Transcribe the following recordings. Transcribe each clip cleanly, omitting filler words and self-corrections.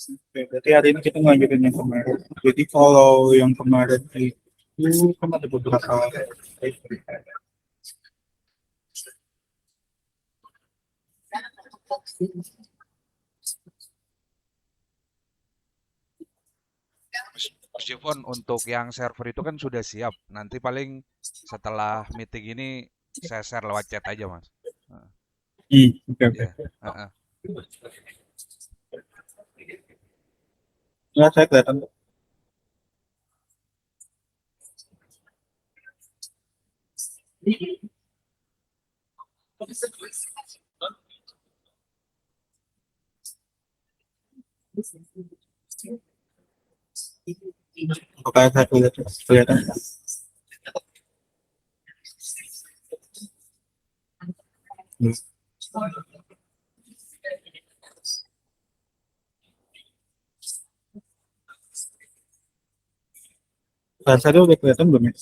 Oke, berarti hari ini kita ngelanjutin yang kemarin. Jadi kalau yang kemarin itu kan ada beberapa Meskipun untuk yang server itu kan sudah siap. Nanti paling setelah meeting ini saya share lewat chat aja, Mas. Heeh, oke ya. oke. Heeh. Nggak, saya kelihatan. Oke, saya kelihatan. Kelihatan. Hmm. Saya udah kelihatan belum ya?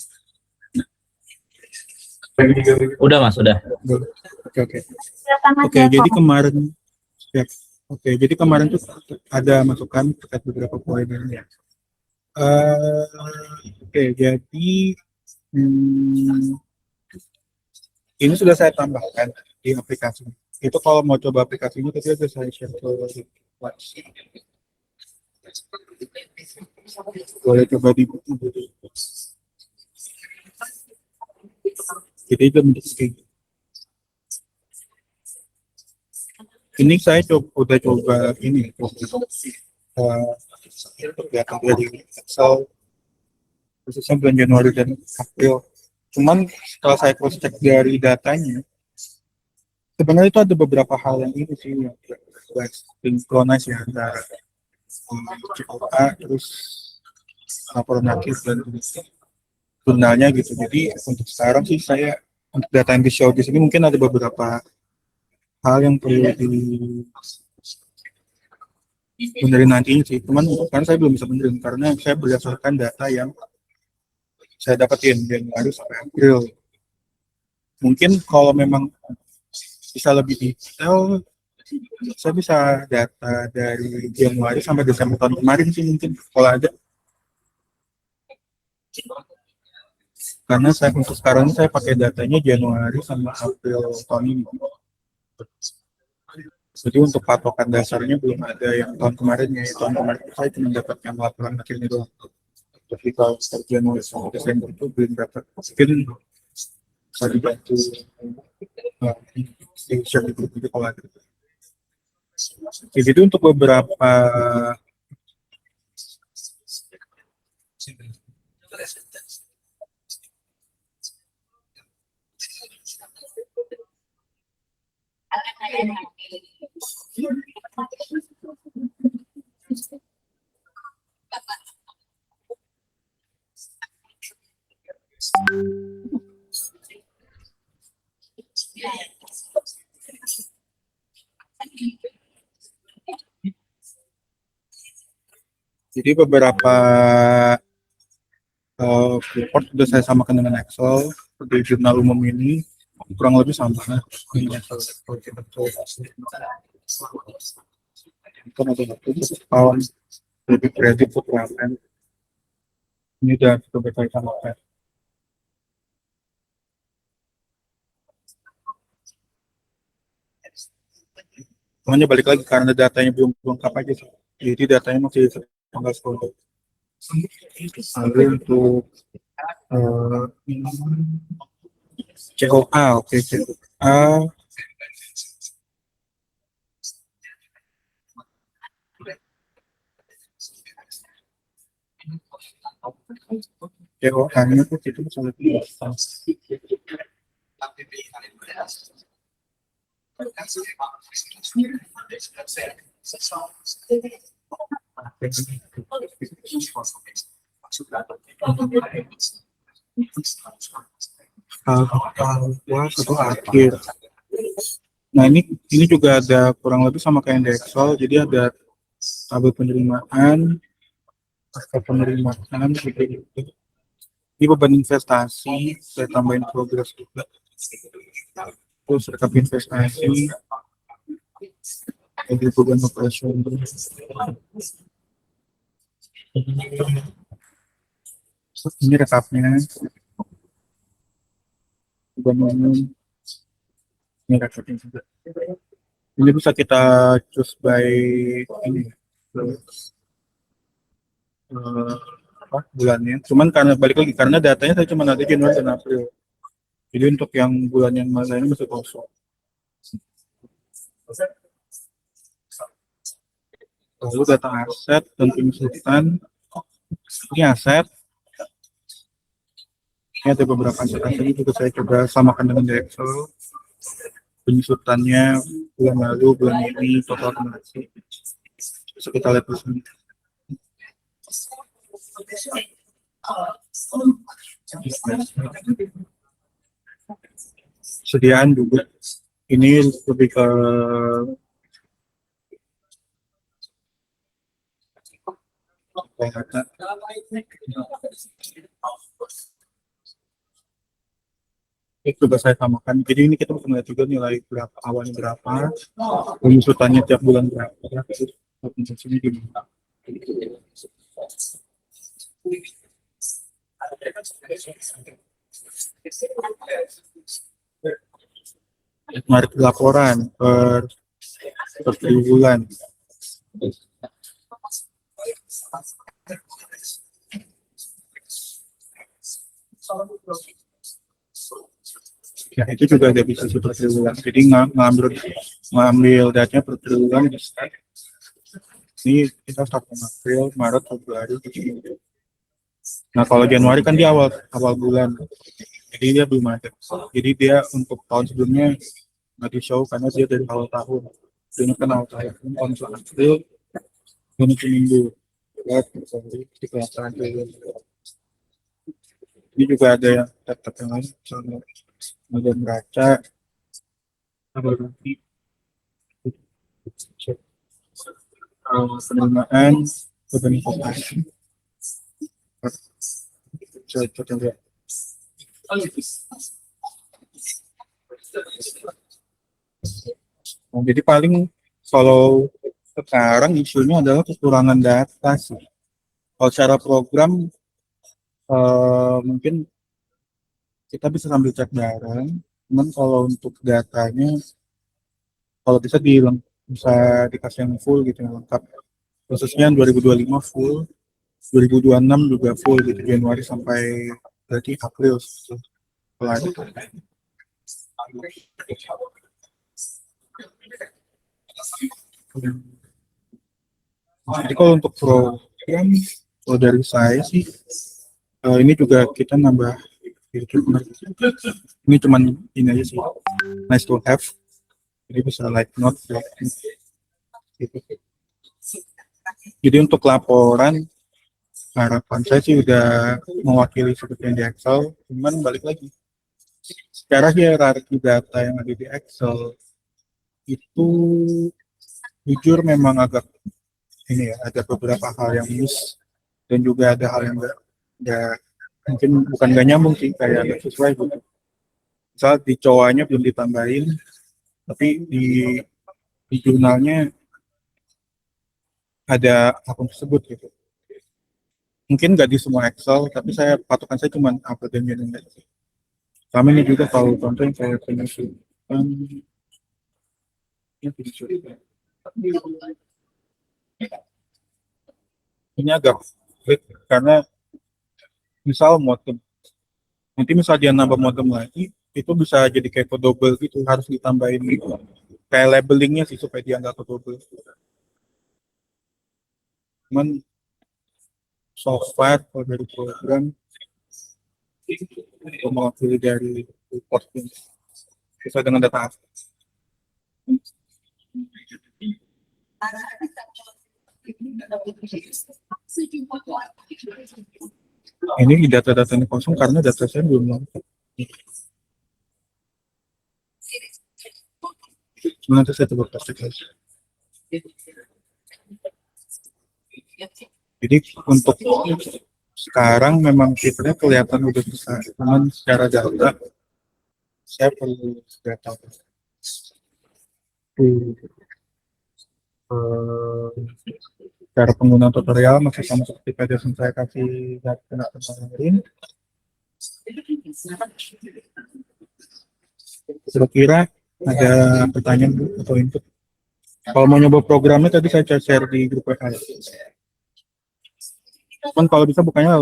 Udah Mas, udah. Belum. Oke oke. Oke, jadi kemarin ya. Oke, jadi kemarin tuh ada masukan terkait beberapa poin ini ya. Oke, jadi hmm, ini sudah saya tambahkan di aplikasi. Itu kalau mau coba aplikasinya tadi ada saya share ke WhatsApp. Boleh coba dibuka dulu. Jadi itu menjadi kayak gitu. Ini saya udah coba ini kegiatan dari Excel khususnya bulan Januari dan April. Cuman setelah saya cross check dari datanya, sebenarnya itu ada beberapa hal yang ini sih yang sinkronis ya antara COA terus laporan akhir dan jurnalnya gitu. Jadi untuk sekarang sih saya untuk data yang di show di sini mungkin ada beberapa hal yang perlu benerin nantinya sih. Cuman sekarang saya belum bisa benerin karena saya berdasarkan data yang saya dapetin Januari sampai April. Mungkin kalau memang bisa lebih detail, saya bisa data dari Januari sampai Desember tahun kemarin sih mungkin kalau ada. Karena saya untuk sekarang ini saya pakai datanya Januari sama April tahun ini. Jadi untuk patokan dasarnya belum ada yang tahun kemarin ya. Tahun kemarin saya cuma dapatkan laporan akhirnya doang. Tapi kalau setiap Januari sampai Desember itu belum dapat. Mungkin bisa dibantu share di grup itu kalau ada. Jadi untuk beberapa report sudah saya samakan dengan Excel di jurnal umum ini kurang lebih sama. Ini Excel kan ada tahun lebih kreatif kan. Ini udah coba saya samakan. Hanya balik lagi karena datanya belum lengkap aja sih. Jadi datanya masih tanggal 10. Lalu untuk COA, oke COA. COA-nya tuh itu sangat biasa. Puas atau akhir. Nah ini juga ada kurang lebih sama kayak yang di Excel. Jadi ada tabel penerimaan, pasca penerimaan, gitu. Ini beban investasi, saya tambahin progres juga. Terus rekap investasi, Jadi beban operasional. Ini rekapnya. Beban umum. Ini rekapnya juga. Ini bisa kita choose by ini. Apa, bulannya. Cuman karena balik lagi karena datanya saya cuma ada Januari dan April. Jadi untuk yang bulan yang masa ini masih kosong. Lalu data aset dan penyusutan. Ini aset. Ini ada beberapa aset ini juga saya coba samakan dengan di Excel. Penyusutannya bulan lalu, bulan ini, total akumulasi. Bisa kita lihat di sini. Sediaan juga. Ini lebih ke data. Itu juga saya samakan. Jadi ini kita bisa melihat juga nilai berapa awalnya berapa, penyusutannya tiap bulan berapa. Terus konsumsinya gimana. Menarik laporan per triwulan. Ya, itu juga ada bisa per triwulan. Jadi ngambil datanya per triwulan. Ini kita start April, Maret, Februari. Nah, kalau Januari kan di awal bulan. Jadi dia belum ada. Jadi dia untuk tahun sebelumnya nggak di show karena dia dari awal tahun. Ini kan awal tahun. Kalau misalnya April, ini seminggu. Lihat, di kelihatan ini juga ada yang tetap yang lain. Misalnya ada neraca, apa nanti penerimaan, beban investasi. Kita lihat. Nah, jadi paling kalau sekarang isunya adalah kekurangan data sih. Kalau secara program mungkin kita bisa sambil cek bareng. Cuman kalau untuk datanya, kalau bisa dikasih yang full gitu yang lengkap. Khususnya 2025 full, 2026 juga full gitu Januari sampai berarti April. Jadi kalau untuk program, kalau dari saya sih ini juga kita nambah ini cuman ini aja sih, nice to have, jadi bisa like not like gitu. Jadi untuk laporan harapan saya sih udah mewakili seperti yang di Excel, cuman balik lagi secara hierarki data yang ada di Excel itu jujur memang agak ini ya, ada beberapa hal yang miss dan juga ada hal yang enggak mungkin bukan nggak nyambung sih, kayak nggak sesuai gitu. Misal di cowoknya belum ditambahin, tapi di jurnalnya ada akun tersebut gitu. Mungkin nggak di semua Excel, tapi patokan saya cuma apa dan yang kami ini juga kalau contoh yang saya penyusutan ini agak sulit karena misal modem, nanti misal dia nambah modem lagi, itu bisa jadi kayak double gitu, harus ditambahin gitu. Kayak labelingnya sih supaya dia nggak double. Cuman so far kalau dari program mewakili dari reporting sesuai dengan data asli. Ini data-data ini kosong karena data saya belum lengkap. Nanti saya coba plastik aja. Jadi untuk sekarang memang fiturnya kelihatan udah besar, cuman secara data saya perlu data. cara penggunaan tutorial masih sama seperti pada yang saya kasih kemarin. Kira-kira ada pertanyaan atau input? Kalau mau nyoba programnya tadi saya share di grup WA. Cuman kalau bisa bukannya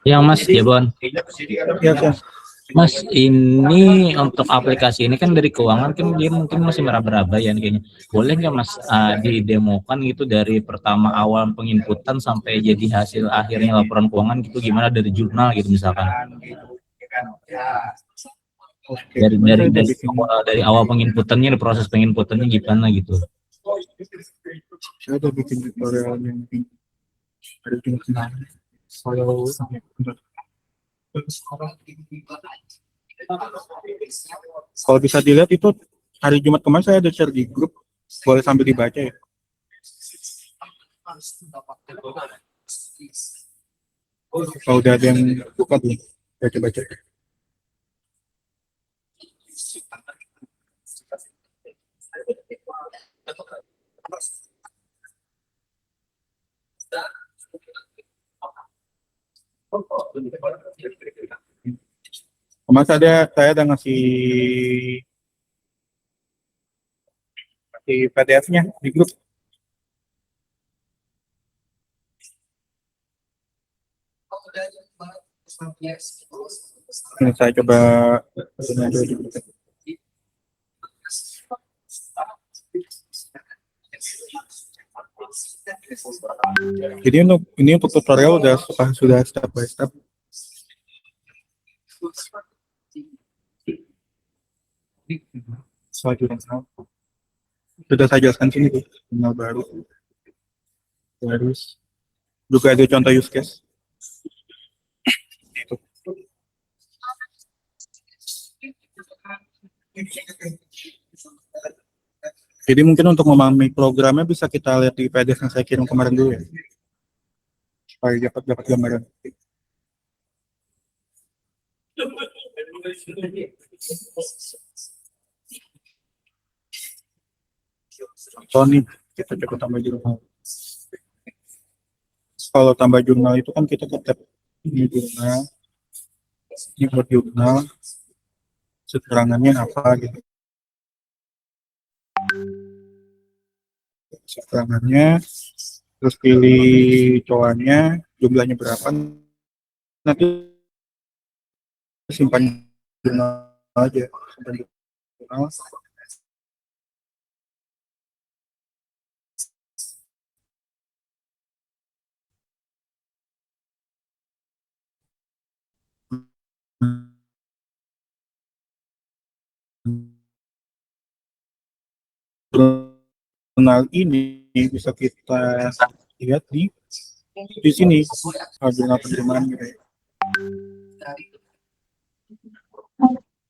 Ya Mas Jebon, ya. Mas ini untuk aplikasi ini kan dari keuangan kan dia mungkin masih meraba-raba ya kayaknya. Boleh nggak Mas didemokan gitu dari pertama awal penginputan sampai jadi hasil akhirnya laporan keuangan gitu gimana dari jurnal gitu misalkan. Oke, Dari awal penginputannya, dari proses penginputannya gimana gitu. Saya udah bikin tutorial yang ada di kemarin. Kalau bisa dilihat itu hari Jumat kemarin saya ada share di grup, boleh sambil dibaca ya. Kalau udah ada yang buka belum, baca-baca. Kemarin saya ada ngasih PDF-nya di grup. Ini saya coba jadi untuk tutorial sudah step by step. Selanjutnya sudah saya jelaskan sini tuh, jurnal baru. Terus juga ada contoh use case. Itu. Jadi mungkin untuk memahami programnya bisa kita lihat di PDF yang saya kirim kemarin dulu ya, supaya dapat gambaran. So nih kita coba tambah jurnal. Kalau tambah jurnal itu kan kita tetap ini buat jurnal, keterangannya apa gitu. Keterangannya, terus pilih coannya, jumlahnya berapa, nanti simpan jurnal aja, simpan jurnal. Jurnal ini bisa kita lihat di sini jurnal penerimaan gitu.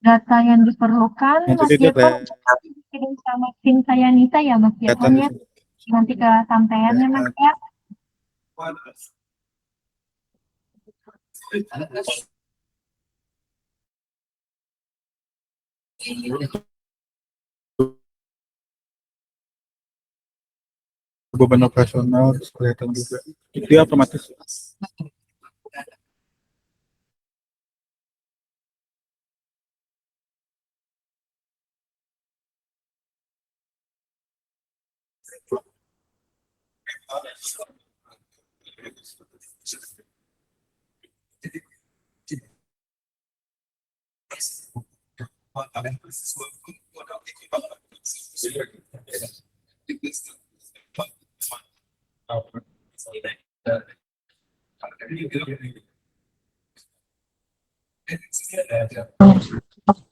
Data yang diperlukan Mas Jepon kirim sama tim saya Nita ya Mas Jepon ya, nanti ke sampaiannya Mas ya. Beban operasional kelihatan juga, dia otomatis.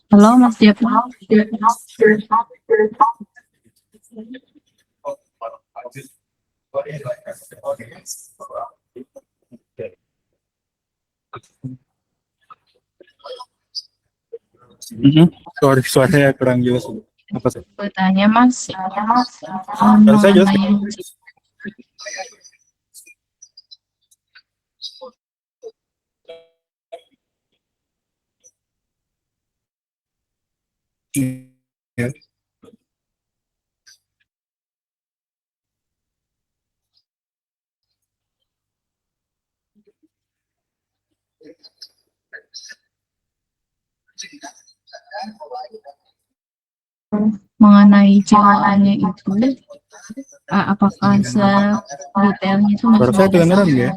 Halo Mas Jepon. Sorry, suaranya kurang jelas. Apa sih? Bertanya Mas, Baru saya jelas. mengenai Ya. mengenai COA-nya itu, apakah sedetailnya itu Suara masih saya ada kedengeran nggak ya?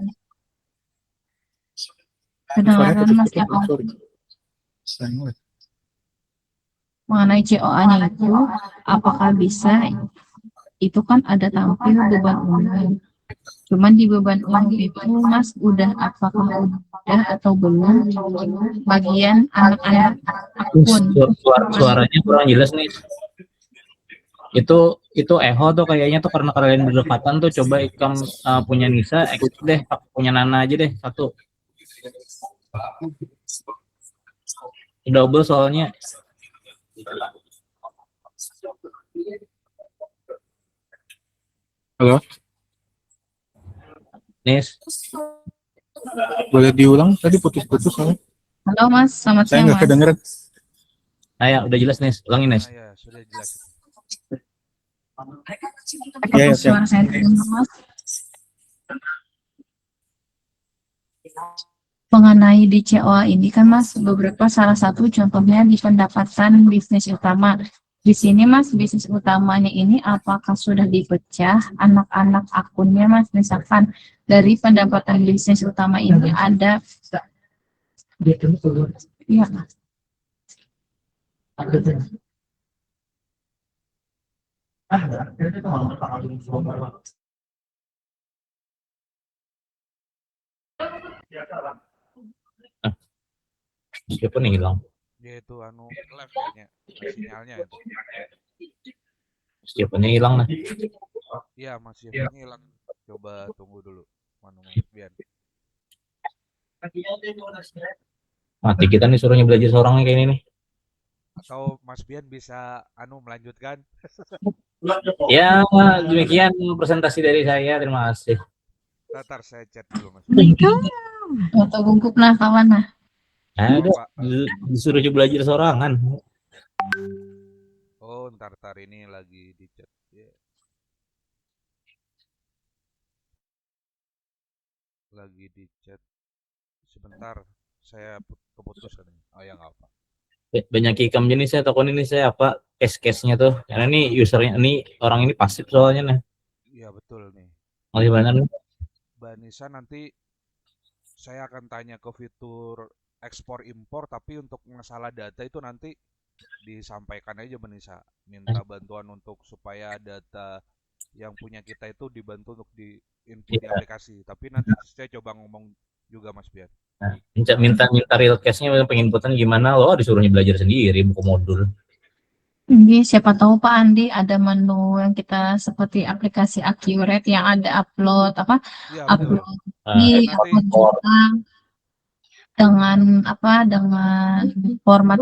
Suaranya kedengaran Mas ya? putus-putus, sorry. Sayang. Mengenai COA-nya itu, apakah bisa, itu kan ada tampil beban umum. Cuman di beban umum itu Mas apakah udah atau belum bagian anak-anak akun. Suaranya kurang jelas nih. Itu echo tuh kayaknya tuh karena kalian berdekatan tuh. Coba ikam punya Nisa, exit deh, punya Nana aja deh satu. Double soalnya. Halo, Nis, boleh diulang? Tadi putus-putus soalnya. Halo Mas, selamat Saya siang nggak Mas. kedengeran. ya udah jelas Nis, ulangin Nis. Nah, ya sudah jelas. Iya, Apakah ya, siap. suara saya terdengar Mas? Mengenai di COA ini kan Mas, salah satu contohnya di pendapatan bisnis utama. Di sini Mas, bisnis utamanya ini apakah sudah dipecah anak-anak akunnya Mas? Misalkan dari pendapatan bisnis utama ini ada, ya, Siapa nih hilang? Dia itu live kayaknya sinyalnya itu. Siapa nih hilang nah? Iya, Mas Yevon hilang. Coba tunggu dulu. Mas Bian. Mati kita nih suruhnya belajar seorangnya kayak ini nih. Atau Mas Bian bisa melanjutkan? Ya, demikian presentasi dari saya. Terima kasih. Ntar saya chat dulu Mas. atau bungkuk nah kawan nah. Ada Pak. disuruh belajar seorangan. Oh, ntar ini lagi di chat. Yeah. Lagi di chat. Sebentar, saya keputusan. Oh ya nggak apa. Banyak ikam jenis saya takut ini saya apa case-nya tuh. Karena ini usernya ini orang ini pasif soalnya nih. Iya betul nih. Masih banyak nih. Mbak Nisa nanti saya akan tanya ke fitur ekspor impor, tapi untuk masalah data itu nanti disampaikan aja Mbak Nisa. Minta bantuan untuk supaya data yang punya kita itu dibantu untuk di input di aplikasi. Tapi nanti saya coba ngomong juga Mas Bian. Nah, minta real case-nya penginputan gimana loh, disuruhnya belajar sendiri buku modul. Jadi siapa tahu Pak Andi ada menu yang kita seperti aplikasi Accurate yang ada upload Iya betul. upload di Nanti upload juga dengan format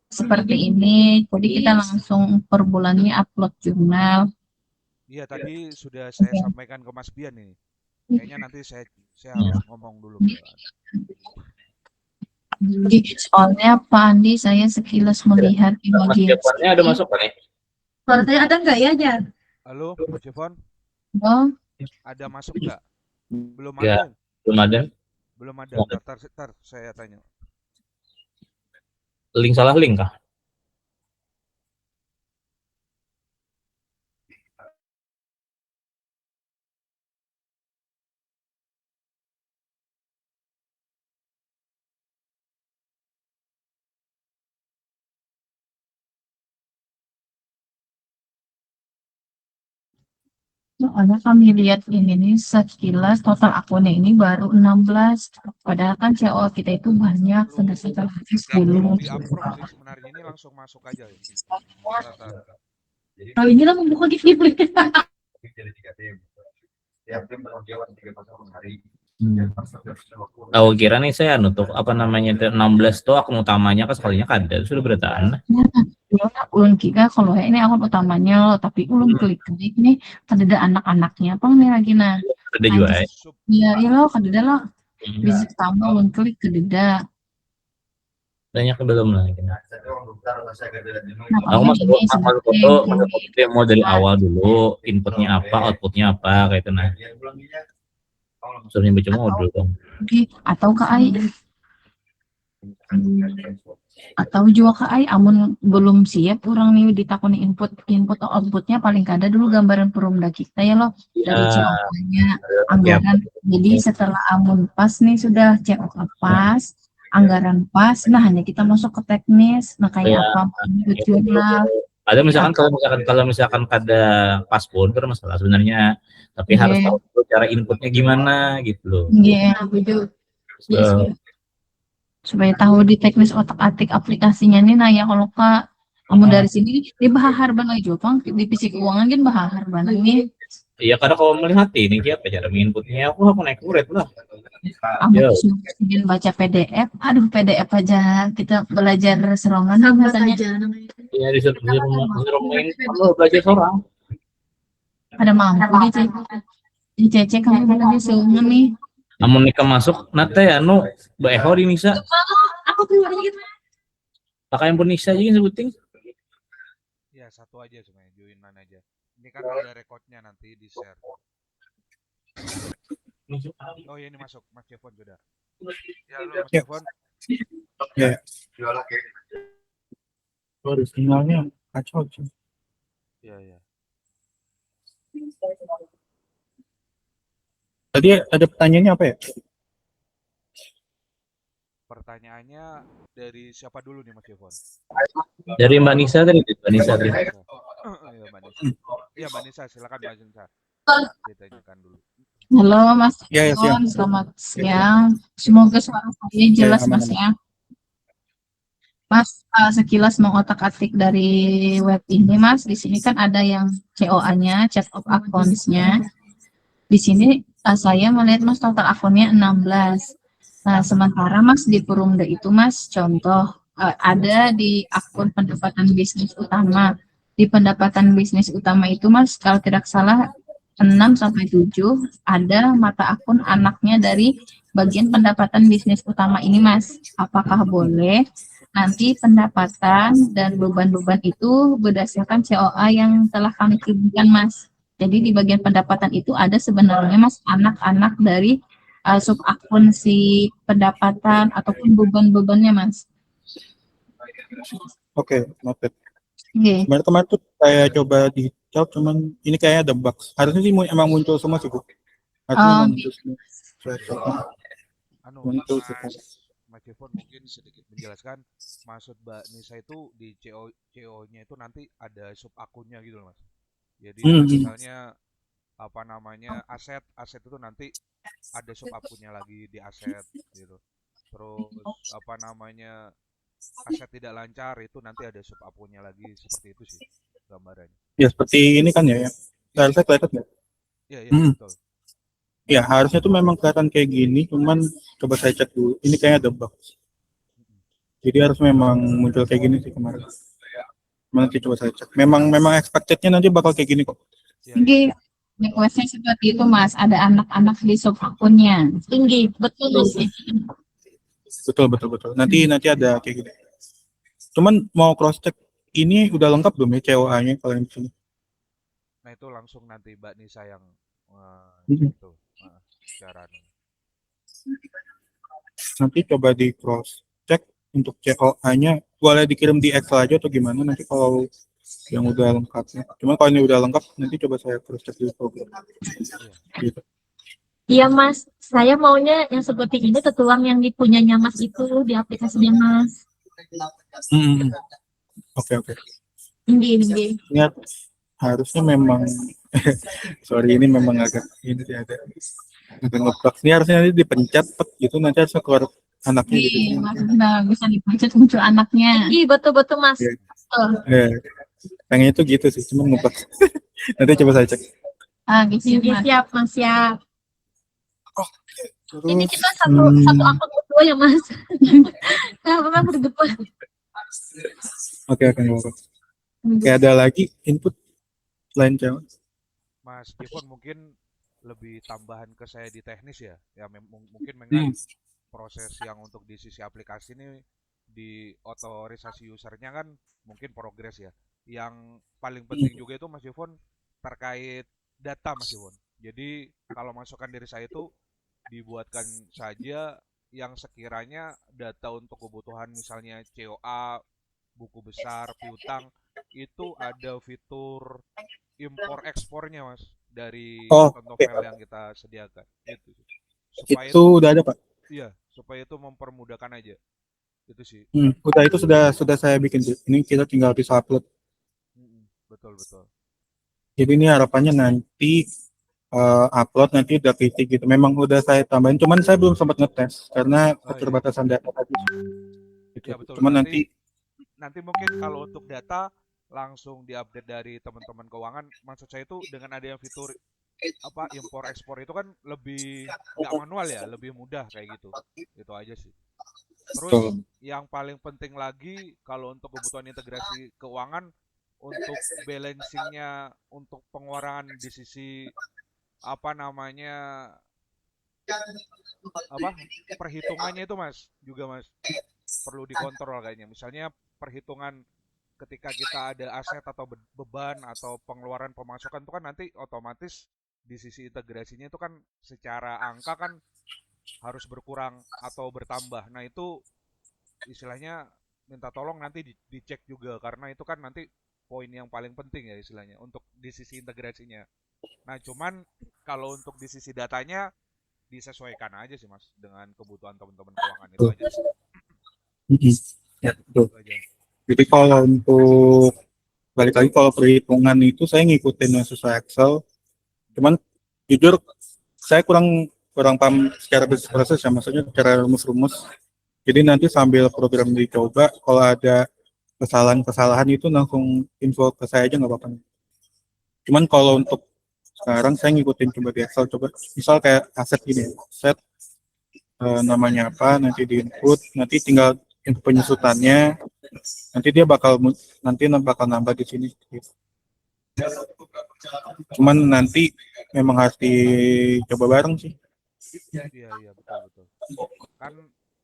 seperti ini. Jadi kita langsung per bulannya upload jurnal. iya tadi sudah saya sampaikan ke Mas Bian nih. Kayaknya nanti saya harus ngomong dulu ke Jadi soalnya Pak Andi saya sekilas melihat di Mas bagian Depannya ada masuk kan nih? suaranya ada nggak ya Jan? Halo, Mas Jevon? Oh, Ada masuk nggak? Belum Ya, ada. belum ada. Belum ada. Ntar saya tanya. Salah link kah? soalnya kami lihat ini nih sekilas total akunnya ini baru 16. Padahal kan CO kita itu banyak, sedang Nggak perlu 10. di approve sih sebenarnya, ini langsung masuk aja ya. Ntar. Kalau ini lah membuka gift. Tahu kira nih saya nutup apa namanya 16 tuh akun utamanya kan sekalinya kada sudah berataan. Ya, ulun kira kalau ini akun utamanya loh, tapi ulun klik ini kadada anak-anaknya apa nih lagi nah. Ada juga ya. Sub Iya, iya lo kadada lo. Bisnis utama ulun klik kadada. Banyak belum lah. Nah, Aku palingan masuk ini masuk foto demo dari awal dulu, inputnya apa, outputnya apa kayak itu nah. Suruh baca modul dong. Oke, atau ke AI atau juga ke AI amun belum siap orang nih ditakoni input atau outputnya paling kada dulu gambaran perumda kita ya loh dari Ya, COK-nya anggaran. Jadi setelah amun pas nih sudah COK pas, anggaran pas, nah hanya kita masuk ke teknis, nah kayak Ya, apa jurnal. ada misalkan kalau misalkan kada pas pun kan masalah sebenarnya, tapi harus Iya. tahu dulu cara inputnya gimana gitu loh. Iya, betul. Yes, supaya tahu di teknis otak-atik aplikasinya nih nah ya kalau kak kamu dari sini di bahar banget Jopang di fisik keuangan kan bahar banget nih Iya, karena kalau melihat ini apa cara inputnya aku naik kuret lah. kamu Yo. ingin baca PDF aduh PDF aja kita belajar serongan lah misalnya Iya disuruh main belajar seorang. ada mampu di cece kamu belajar serongan nih Amun nikah masuk nate anu baeho di Nisa. aku keluar gitu Pakai yang pun Nisa aja yang sebuting. ya satu aja sebenarnya joinan aja. Ini kan ada rekodnya nanti di share. Oh ya ini masuk Mas Jevon sudah. Ya lu Mas Jevon. Ya. Baru sinyalnya kacau sih. Iya ya. Tadi ada pertanyaannya apa ya? Pertanyaannya dari siapa dulu nih Mas Jevon? Dari Mbak Nisa tadi, Mbak Nisa tadi. Iya Mbak Nisa. Iya Mbak Nisa silakan Mbak Nisa. Ditanyakan dulu. halo Mas Ya, ya, siap. selamat siang semoga suara saya jelas aman, Mas aman. ya Mas, sekilas mengotak-atik dari web ini, Mas, di sini kan ada yang COA-nya, Chart of Accounts-nya. Di sini saya melihat Mas total akunnya 16. Nah, sementara Mas di Perumda itu, Mas, contoh ada di akun pendapatan bisnis utama. Di pendapatan bisnis utama itu, Mas, kalau tidak salah 6 sampai 7 ada mata akun anaknya dari bagian pendapatan bisnis utama ini, Mas. Apakah boleh nanti pendapatan dan beban-beban itu berdasarkan COA yang telah kami kirimkan, Mas. Jadi di bagian pendapatan itu ada sebenarnya, Mas, anak-anak dari sub akun si pendapatan ataupun beban-bebannya, Mas. Oke, noted. Oke. Kemarin tuh saya coba dijawab, cuman ini kayaknya ada bug. Harusnya sih emang muncul semua sih, Bu. Harusnya emang muncul semua. Saya coba. Anu Muncul Mas semua. Mas Jevon mungkin sedikit menjelaskan maksud Mbak Nisa itu di CO-nya itu nanti ada sub akunnya gitu loh Mas. Jadi misalnya apa namanya aset itu nanti ada sub akunnya lagi di aset gitu. Terus apa namanya aset tidak lancar itu nanti ada sub akunnya lagi seperti itu sih gambarannya. Ya seperti ini kan ya. Harusnya kelihatan nggak? Iya iya betul. Ya harusnya tuh memang kelihatan kayak gini, cuman coba saya cek dulu. Ini kayaknya ada bug. Jadi harus memang muncul kayak gini sih kemarin. Nanti coba saya cek. Memang expected-nya nanti bakal kayak gini kok. Tinggi, request-nya seperti itu, Mas. Ada anak-anak di sub akunnya. Tinggi, betul, Mas. Betul. Nanti ada kayak gini. Cuman mau cross check ini udah lengkap belum ya COA-nya kalau yang di sini? Nah itu langsung nanti Mbak Nisa yang itu cara Nanti coba di cross check untuk COA-nya boleh dikirim di Excel aja atau gimana nanti kalau yang udah lengkapnya. Cuma kalau ini udah lengkap nanti coba saya cross check dulu program. Gitu. Iya Mas, saya maunya yang seperti ini tertuang yang dipunyanya Mas itu di aplikasinya Mas. Oke. Tinggi. Ini harusnya memang sorry ini memang agak ini sih ada ngeplak. Ini harusnya nanti dipencet gitu nanti harus keluar anaknya gitu. Iya, Mas. Nah, bisa dipencet muncul anaknya. Iya betul Mas. Iya. Pengen itu gitu sih, cuma ngeplak. Nanti coba saya cek. Gitu, Mas. Siap Mas, siap. Ini Terus, kita satu akun berdua ya Mas. Nah, memang berdua. oke, nggak apa-apa. Kayak ada lagi input lain cewek. Mas Jevon mungkin lebih tambahan ke saya di teknis ya. Ya mungkin Hmm. proses yang untuk di sisi aplikasi ini di otorisasi usernya kan mungkin progres ya. Yang paling penting juga itu Mas Jevon terkait data Mas Jevon. Jadi kalau masukan dari saya itu dibuatkan saja yang sekiranya data untuk kebutuhan misalnya COA, buku besar, piutang itu ada fitur impor ekspornya Mas dari Oh, contoh oke. file yang kita sediakan gitu sih. Supaya Itu udah ada, Pak. iya, supaya itu mempermudahkan aja. Itu sih. Udah itu sudah saya bikin sih. Ini kita tinggal bisa upload. Betul betul. Jadi ini harapannya nanti upload nanti udah kritik gitu. Memang udah saya tambahin, cuman saya belum sempat ngetes karena Oh iya. keterbatasan data tadi. Gitu. Ya betul. Cuman nanti Nanti mungkin kalau untuk data langsung diupdate dari teman-teman keuangan. Maksud saya itu dengan adanya fitur apa impor ekspor itu kan lebih nggak manual ya, lebih mudah kayak gitu. Itu aja sih. Terus betul. yang paling penting lagi kalau untuk kebutuhan integrasi keuangan untuk balancingnya untuk pengeluaran di sisi apa namanya apa perhitungannya itu Mas juga Mas perlu dikontrol kayaknya. Misalnya perhitungan ketika kita ada aset atau beban atau pengeluaran pemasukan itu kan nanti otomatis di sisi integrasinya itu kan secara angka kan harus berkurang atau bertambah. Nah itu istilahnya minta tolong nanti dicek juga karena itu kan nanti poin yang paling penting ya istilahnya untuk di sisi integrasinya. Nah cuman kalau untuk di sisi datanya disesuaikan aja sih Mas dengan kebutuhan teman-teman keuangan itu aja sih. Ya, betul. Itu aja. Jadi kalau untuk balik lagi kalau perhitungan itu saya ngikutin yang sesuai Excel. Cuman jujur saya kurang paham secara bisnis proses ya, maksudnya secara rumus-rumus. Jadi nanti sambil program dicoba, kalau ada kesalahan-kesalahan itu langsung info ke saya aja nggak apa-apa. Cuman kalau untuk sekarang saya ngikutin coba di Excel, coba misal kayak aset gini, aset namanya apa, nanti di input, nanti tinggal input penyusutannya, nanti dia bakal nambah di sini. Cuman nanti memang harus dicoba bareng sih. Iya betul. Kan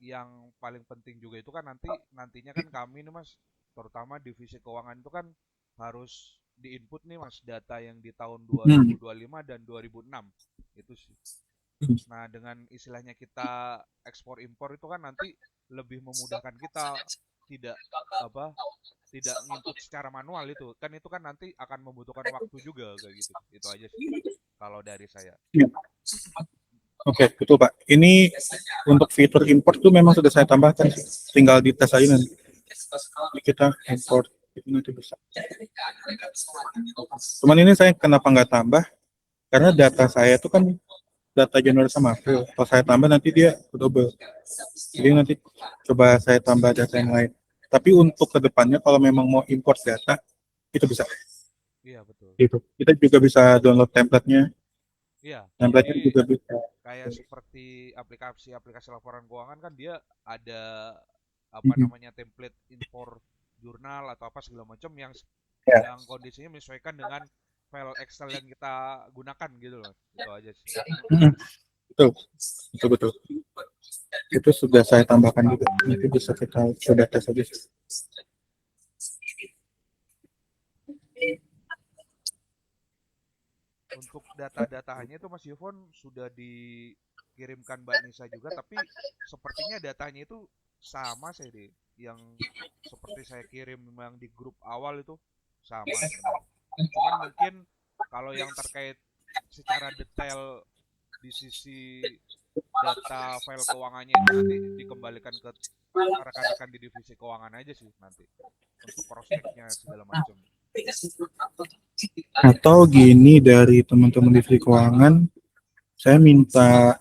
yang paling penting juga itu kan nantinya kan kami nih Mas, terutama divisi keuangan itu kan harus diinput nih Mas data yang di tahun 2025 dan 2006 itu sih. Nah, dengan istilahnya kita ekspor impor itu kan nanti lebih memudahkan kita tidak tidak nginput secara manual itu. Kan itu kan nanti akan membutuhkan waktu juga kayak gitu. Itu aja sih kalau dari saya. Oke, betul Pak. Ini untuk fitur import itu memang sudah saya tambahkan sih. Tinggal dites aja nanti. Kita import itu nanti bisa. Cuman ini saya kenapa nggak tambah? Karena data saya itu kan data Januari sama April. Kalau saya tambah nanti dia double. Jadi nanti coba saya tambah data yang lain. Tapi untuk kedepannya kalau memang mau import data itu bisa. Iya betul. Gitu. Kita juga bisa download template-nya. Iya. Template-nya Jadi juga bisa. kayak seperti aplikasi laporan keuangan kan dia ada apa namanya template impor jurnal atau apa segala macam yang kondisinya menyesuaikan dengan file Excel yang kita gunakan gitu loh. Itu aja sih. Betul. Itu sudah saya tambahkan juga. Nanti bisa kita sudah tes aja. Untuk data-datanya itu Mas Yovon sudah dikirimkan Mbak Nisa juga, tapi sepertinya datanya itu sama saya deh. Yang seperti saya kirim yang di grup awal itu sama sebenarnya. Cuman mungkin kalau yang terkait secara detail di sisi data file keuangannya itu nanti dikembalikan ke rekan-rekan di divisi keuangan aja sih nanti untuk prospeknya segala macam. Atau gini dari teman-teman divisi keuangan, saya minta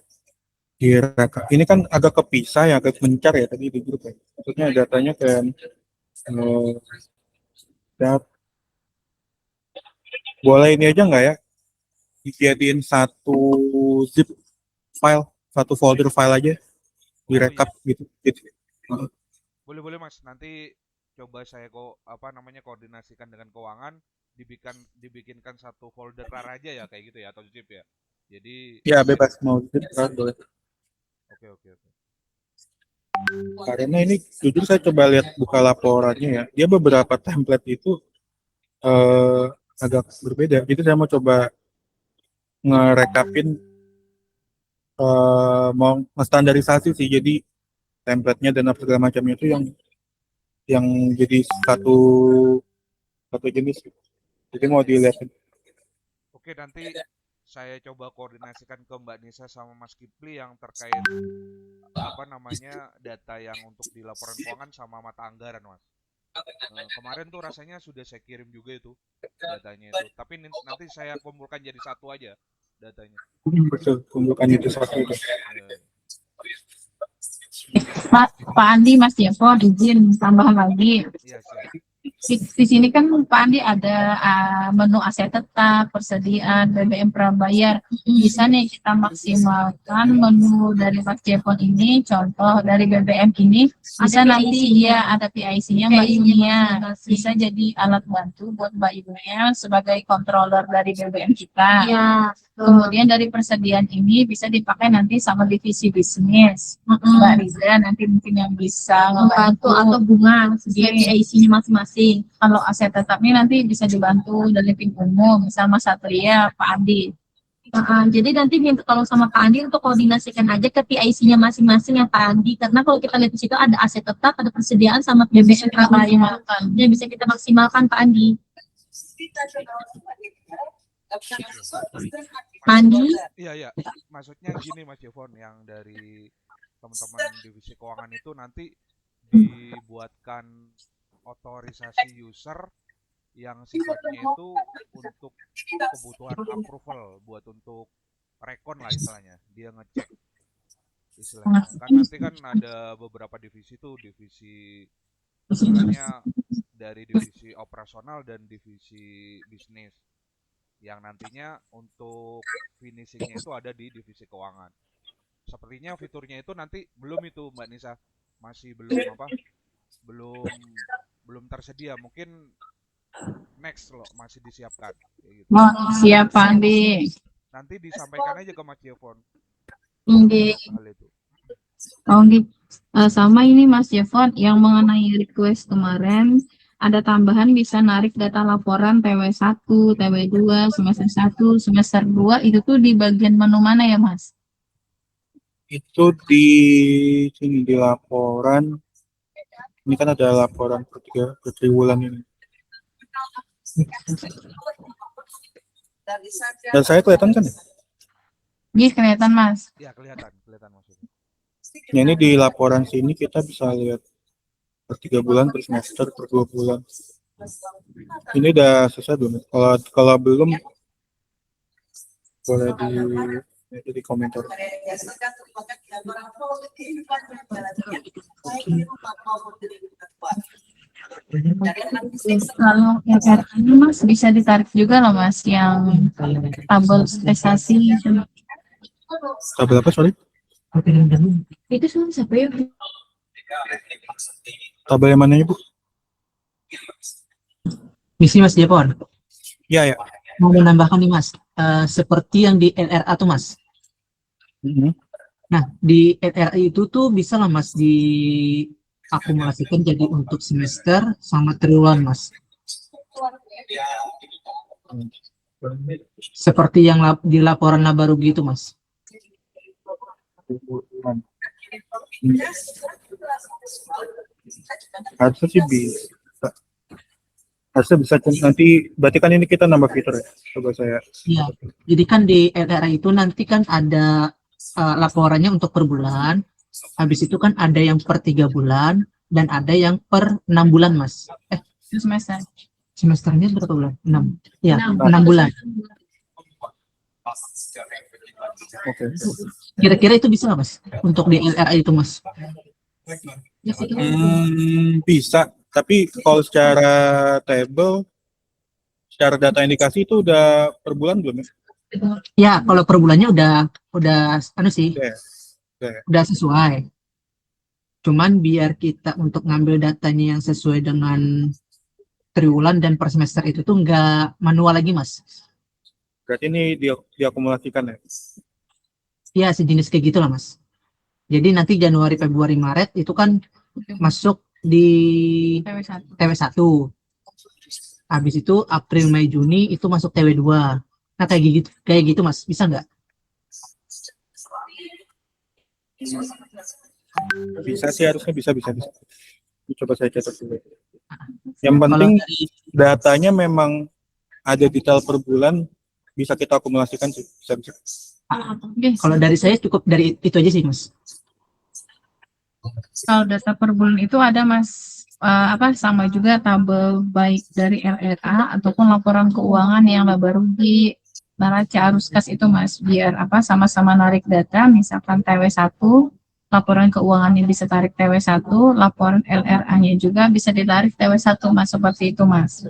ini kan agak kepisah ya, agak mencar ya tadi di grup ya. Maksudnya datanya kan boleh ini aja nggak ya? Dijadiin satu zip file satu folder file aja, Oh direkap iya, gitu. boleh Mas. Nanti coba saya koordinasikan dengan keuangan, dibikinkan satu folder RAR aja ya kayak gitu ya atau zip ya. Jadi Ya bebas mau gitu, boleh. oke. Karena ini jujur saya coba lihat buka laporannya ya, dia beberapa template itu agak berbeda. Jadi saya mau coba ngerekapin, mau ngestandarisasi sih. Jadi template-nya dan apa segala macamnya itu yang jadi satu satu jenis. Jadi mau dilihat. Oke, nanti saya coba koordinasikan ke Mbak Nisa sama Mas Kipli yang terkait data yang untuk di laporan keuangan sama mata anggaran, Mas. Kemarin tuh rasanya sudah saya kirim juga itu datanya itu. Tapi nanti saya kumpulkan jadi satu aja datanya. Betul, kumpulkan itu satu. Ya. Pak Andi, Mas Jefo, izin tambahan lagi. Iya, siap. Di sini kan Pak Andi ada menu aset tetap, persediaan, BBM prabayar. Bisa nih kita maksimalkan menu dari Mas Jepon ini, contoh dari BBM ini, bisa nanti dia ada PIC-nya Mbak Yunia, bisa jadi alat bantu buat Mbak Yunia sebagai controller dari BBM kita. Iya. Kemudian dari persediaan ini bisa dipakai nanti sama divisi bisnis. Mbak Riza nanti mungkin yang bisa Membantu atau bunga sesuai isinya masing-masing. kalau aset tetapnya nanti bisa dibantu dari tim umum sama Satria, Pak Andi. Jadi nanti minta tolong sama Pak Andi untuk koordinasikan aja ke PIC-nya masing-masing ya Pak Andi. Karena kalau kita lihat di situ ada aset tetap, ada persediaan sama BBM prabayar. Yang bisa kita maksimalkan Pak Andi. Andi. Iya. Maksudnya gini Mas Jevon, yang dari teman-teman divisi keuangan itu nanti dibuatkan otorisasi user yang sifatnya itu untuk kebutuhan approval, buat untuk rekon lah istilahnya. Dia ngecek istilahnya. Kan nanti kan ada beberapa divisi tuh, divisi istilahnya dari divisi operasional dan divisi bisnis, yang nantinya untuk finishingnya itu ada di divisi keuangan. Sepertinya fiturnya itu nanti belum itu Mbak Nisa, masih belum tersedia, mungkin next loh masih disiapkan kayak gitu. Siap Pak Andi. Nanti disampaikan aja ke Mas Jevon Oke. hal itu. Sama ini Mas Jevon yang mengenai request kemarin ada tambahan bisa narik data laporan TW1, TW2, semester 1, semester 2 itu tuh di bagian menu mana ya Mas? Itu di sini di laporan. Ini kan ada laporan per triwulan ini. Dan saya kelihatan kan ya? Iya kelihatan Mas. Ya kelihatan maksudnya. Ya, ini di laporan sini kita bisa lihat per 3 bulan, per semester, per 2 bulan. Ini udah selesai belum? Kalau belum, boleh di komentar. Kalau yang ini Mas bisa ditarik juga loh Mas yang tabel prestasi. Tabel apa, sorry? Itu semua siapa ya? Tabel yang mananya, Bu? Misi Mas Jepon, Ya. mau menambahkan nih Mas, seperti yang di LRA tuh Mas. Nah, di LRA itu tuh bisa lah Mas diakumulasikan jadi untuk semester sama triwulan Mas. Seperti yang di laporan laba rugi itu Mas. Harusnya sih bisa. Harusnya bisa nanti, berarti kan ini kita nambah fitur ya. Coba saya. Iya. Jadi kan di LRA itu nanti kan ada laporannya untuk per bulan. Habis itu kan ada yang per 3 bulan dan ada yang per 6 bulan Mas. Semester. Semesternya berapa bulan? 6. Ya, 6. 6 bulan. Oke. Kira-kira itu bisa nggak Mas? Untuk di LRA itu Mas? Bisa, tapi kalau secara table, secara data indikasi itu udah per bulan belum ya? Ya, kalau per bulannya udah anu sih. Udah ya? udah sesuai. Cuman biar kita untuk ngambil datanya yang sesuai dengan triwulan dan per semester itu tuh nggak manual lagi, Mas. Berarti ini diakumulasikan ya? Ya, sejenis kayak gitu lah, Mas. Jadi nanti Januari, Februari, Maret itu kan masuk di TW1. TW1. Habis itu April, Mei, Juni itu masuk TW2. Nah, kayak gitu, Mas. Bisa nggak? Bisa sih, harusnya bisa. Coba saya catat dulu. Yang Kalau penting dari datanya memang ada detail per bulan, bisa kita akumulasikan sih. Bisa. Oke, kalau dari saya cukup dari itu aja sih, Mas. kalau data per bulan itu ada Mas, sama juga tabel baik dari LRA ataupun laporan keuangan yang laba rugi neraca arus kas itu Mas, biar sama-sama narik data, misalkan TW1 laporan keuangannya bisa tarik TW1, laporan LRA-nya juga bisa ditarik TW1 Mas, seperti itu Mas.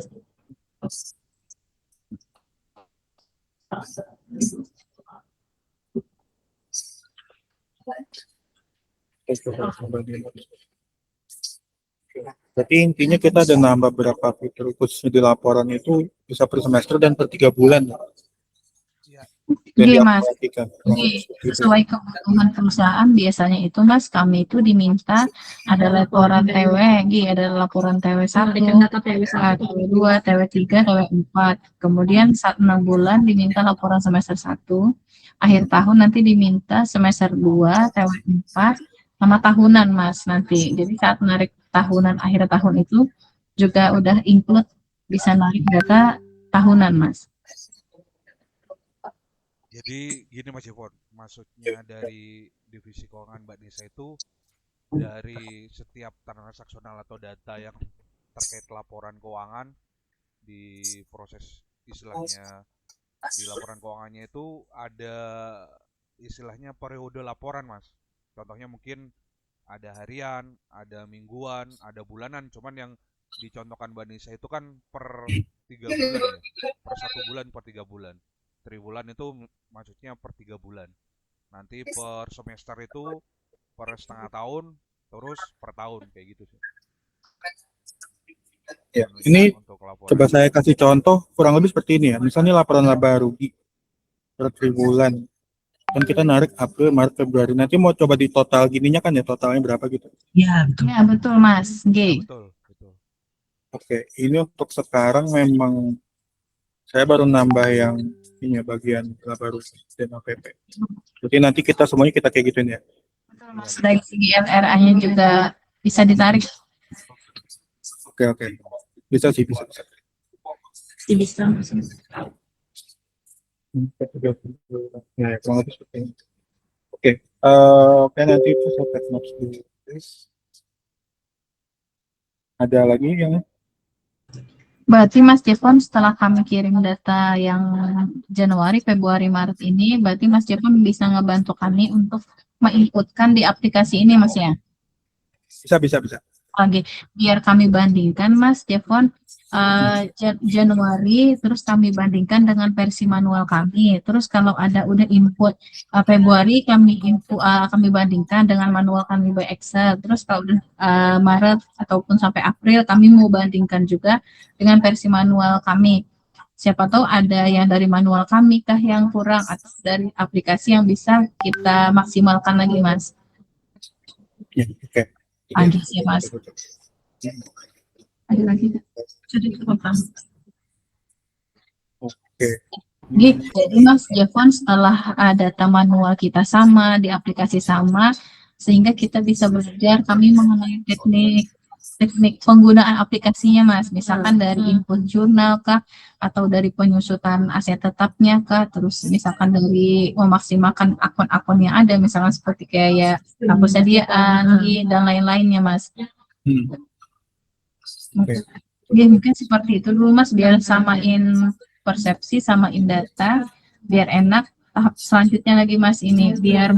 Berarti intinya kita ada nambah berapa fitur khususnya di laporan itu bisa per semester dan per 3 bulan. Dan Oke Mas, diakumulasikan. oke, sesuai kebutuhan perusahaan biasanya itu Mas, kami itu diminta ada laporan TW, ada laporan TW1, TW2, TW3, TW4. Kemudian saat 6 bulan diminta laporan semester 1, akhir tahun nanti diminta semester 2, TW4, sama tahunan Mas nanti. Jadi saat narik tahunan akhir tahun itu juga udah include bisa narik data tahunan Mas. Jadi gini Mas Jepon, maksudnya dari divisi keuangan Mbak Nisa itu dari setiap transaksional atau data yang terkait laporan keuangan di proses istilahnya di laporan keuangannya itu ada istilahnya periode laporan Mas. Contohnya mungkin ada harian, ada mingguan, ada bulanan, cuman yang dicontohkan Mbak Nisa itu kan per 3 bulan ya, per 1 bulan per 3 bulan. Triwulan itu maksudnya per 3 bulan. Nanti per semester itu per setengah tahun, terus per tahun kayak gitu sih. Ya, ini Untuk laporan. coba saya kasih contoh kurang lebih seperti ini ya. Misalnya laporan laba rugi per triwulan. Kan kita narik April, Maret, Februari. Nanti mau coba di total gininya kan ya, totalnya berapa gitu. Ya, betul. Ya betul Mas, Betul. Oke, ini untuk sekarang memang saya baru nambah yang ini ya, bagian laba rugi dan APP. Jadi nanti kita semuanya kita kayak gituin ya. Mas, dari segi LRA-nya juga bisa ditarik. Oke. Bisa sih, bisa. Bisa. Ya, kurang lebih seperti ini. Oke, nanti itu saya take notes dulu. Ada lagi yang Berarti Mas Jepon setelah kami kirim data yang Januari, Februari, Maret ini, berarti Mas Jepon bisa ngebantu kami untuk menginputkan di aplikasi ini Mas ya? bisa. Oke, biar kami bandingkan Mas Jepon Januari, terus kami bandingkan dengan versi manual kami. Terus kalau ada udah input Februari kami bandingkan dengan manual kami by Excel. Terus kalau udah Maret ataupun sampai April kami mau bandingkan juga dengan versi manual kami. Siapa tahu ada yang dari manual kami kah yang kurang atau dari aplikasi yang bisa kita maksimalkan lagi Mas. ya, oke. Lanjut ya Mas. Ada lagi? Sudah cukup Mas. Oke. Jadi Mas Jevon setelah data manual kita sama, di aplikasi sama, sehingga kita bisa belajar kami mengenai teknik penggunaan aplikasinya Mas. Misalkan dari input jurnal kah, atau dari penyusutan aset tetapnya kah, terus misalkan dari memaksimalkan akun-akun yang ada, misalkan seperti kayak persediaan dan lain-lainnya Mas. Ya, mungkin seperti itu dulu Mas, biar samain persepsi, samain data, biar enak. Tahap selanjutnya lagi Mas ini, biar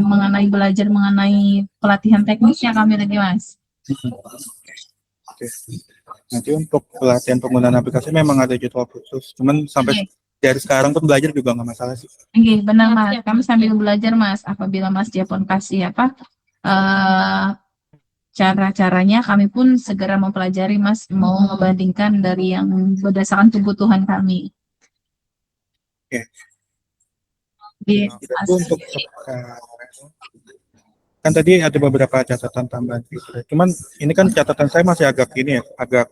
belajar mengenai pelatihan teknisnya kami lagi Mas. Oke. Nanti untuk pelatihan penggunaan aplikasi memang ada jadwal khusus. Cuman sampai dari sekarang pun belajar juga nggak masalah sih. Oke, benar Mas. Kami sambil belajar Mas. Apabila Mas Jepon kasih apa cara-caranya, kami pun segera mempelajari Mas. Mau membandingkan dari yang berdasarkan kebutuhan kami. Oke. Di Itu untuk kan tadi ada beberapa catatan tambahan gitu. Cuman ini kan catatan saya masih agak ini ya, agak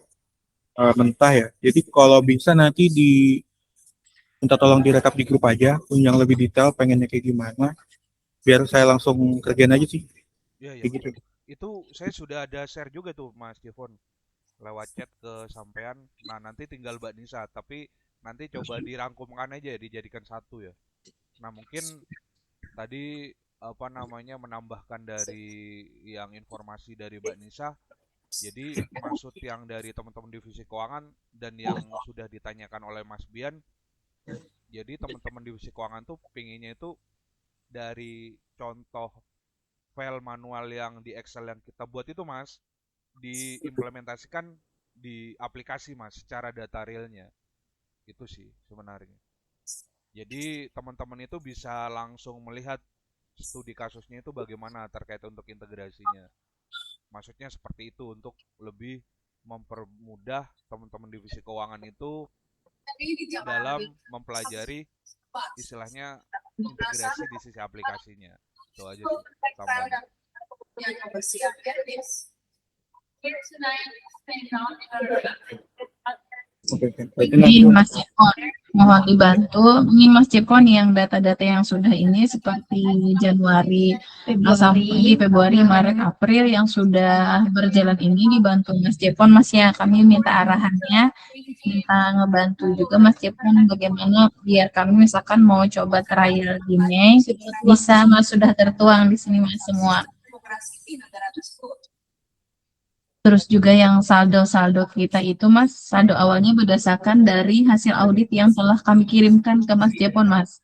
mentah ya. Jadi kalau bisa nanti minta tolong direkap di grup aja, yang lebih detail pengennya kayak gimana, biar saya langsung kerjain aja sih. Iya, iya. Kayak gitu. Itu saya sudah ada share juga tuh Mas Jevon lewat chat ke sampean. Nah, nanti tinggal Mbak Nisa, tapi nanti coba dirangkumkan aja dijadikan satu ya. Nah, mungkin tadi apa namanya menambahkan dari yang informasi dari Mbak Nisa. Jadi maksud yang dari teman-teman divisi keuangan dan yang sudah ditanyakan oleh Mas Bian. Jadi teman-teman divisi keuangan tuh pinginnya itu dari contoh file manual yang di Excel yang kita buat itu Mas, diimplementasikan di aplikasi Mas, secara data realnya. Itu sih sebenarnya. Jadi teman-teman itu bisa langsung melihat studi kasusnya itu bagaimana terkait untuk integrasinya. Maksudnya seperti itu untuk lebih mempermudah teman-teman divisi keuangan itu dalam mempelajari istilahnya integrasi di sisi aplikasinya. Itu aja sih tambahan. Jadi Mas Jepon mohon dibantu. Ini Mas Jepon yang data-data yang sudah ini seperti Januari sampai Februari, Maret, April yang sudah berjalan ini dibantu Mas Jepon Mas ya. Kami minta arahannya, minta ngebantu juga Mas Jepon bagaimana biar kami misalkan mau coba trial di Mei bisa Mas sudah tertuang di sini Mas semua. Terus juga yang saldo-saldo kita itu Mas, saldo awalnya berdasarkan dari hasil audit yang telah kami kirimkan ke Mas Jepon Mas.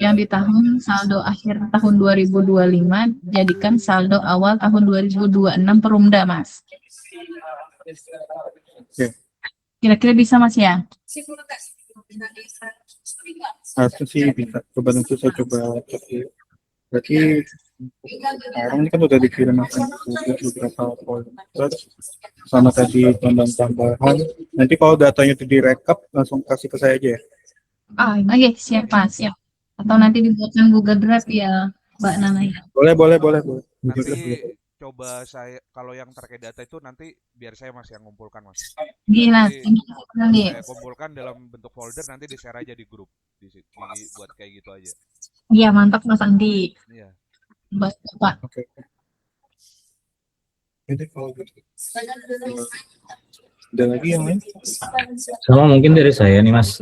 Yang di tahun saldo akhir tahun 2025 jadikan saldo awal tahun 2026 Perumda Mas. Oke. Kira-kira bisa Mas ya? Harusnya sih bisa. Coba nanti saya coba cek ya. Berarti sekarang ini kan udah dikirim akan juga beberapa pointer sama tadi tambahan. Nanti kalau datanya itu direkap langsung kasih ke saya aja ya. Oke, siap Mas, siap. Atau nanti dibuatkan Google Drive ya Mbak Nana ya. Boleh. Nanti coba saya kalau yang terkait data itu nanti biar saya Mas yang ngumpulkan Mas. Gila, Nanti saya kumpulkan dalam bentuk folder nanti di-share aja di grup. Buat kayak gitu aja. Iya, mantap Mas Andi. Iya. Bapak. Oke. Jadi kalau gitu. Ada lagi yang lain? Sama mungkin dari saya nih Mas.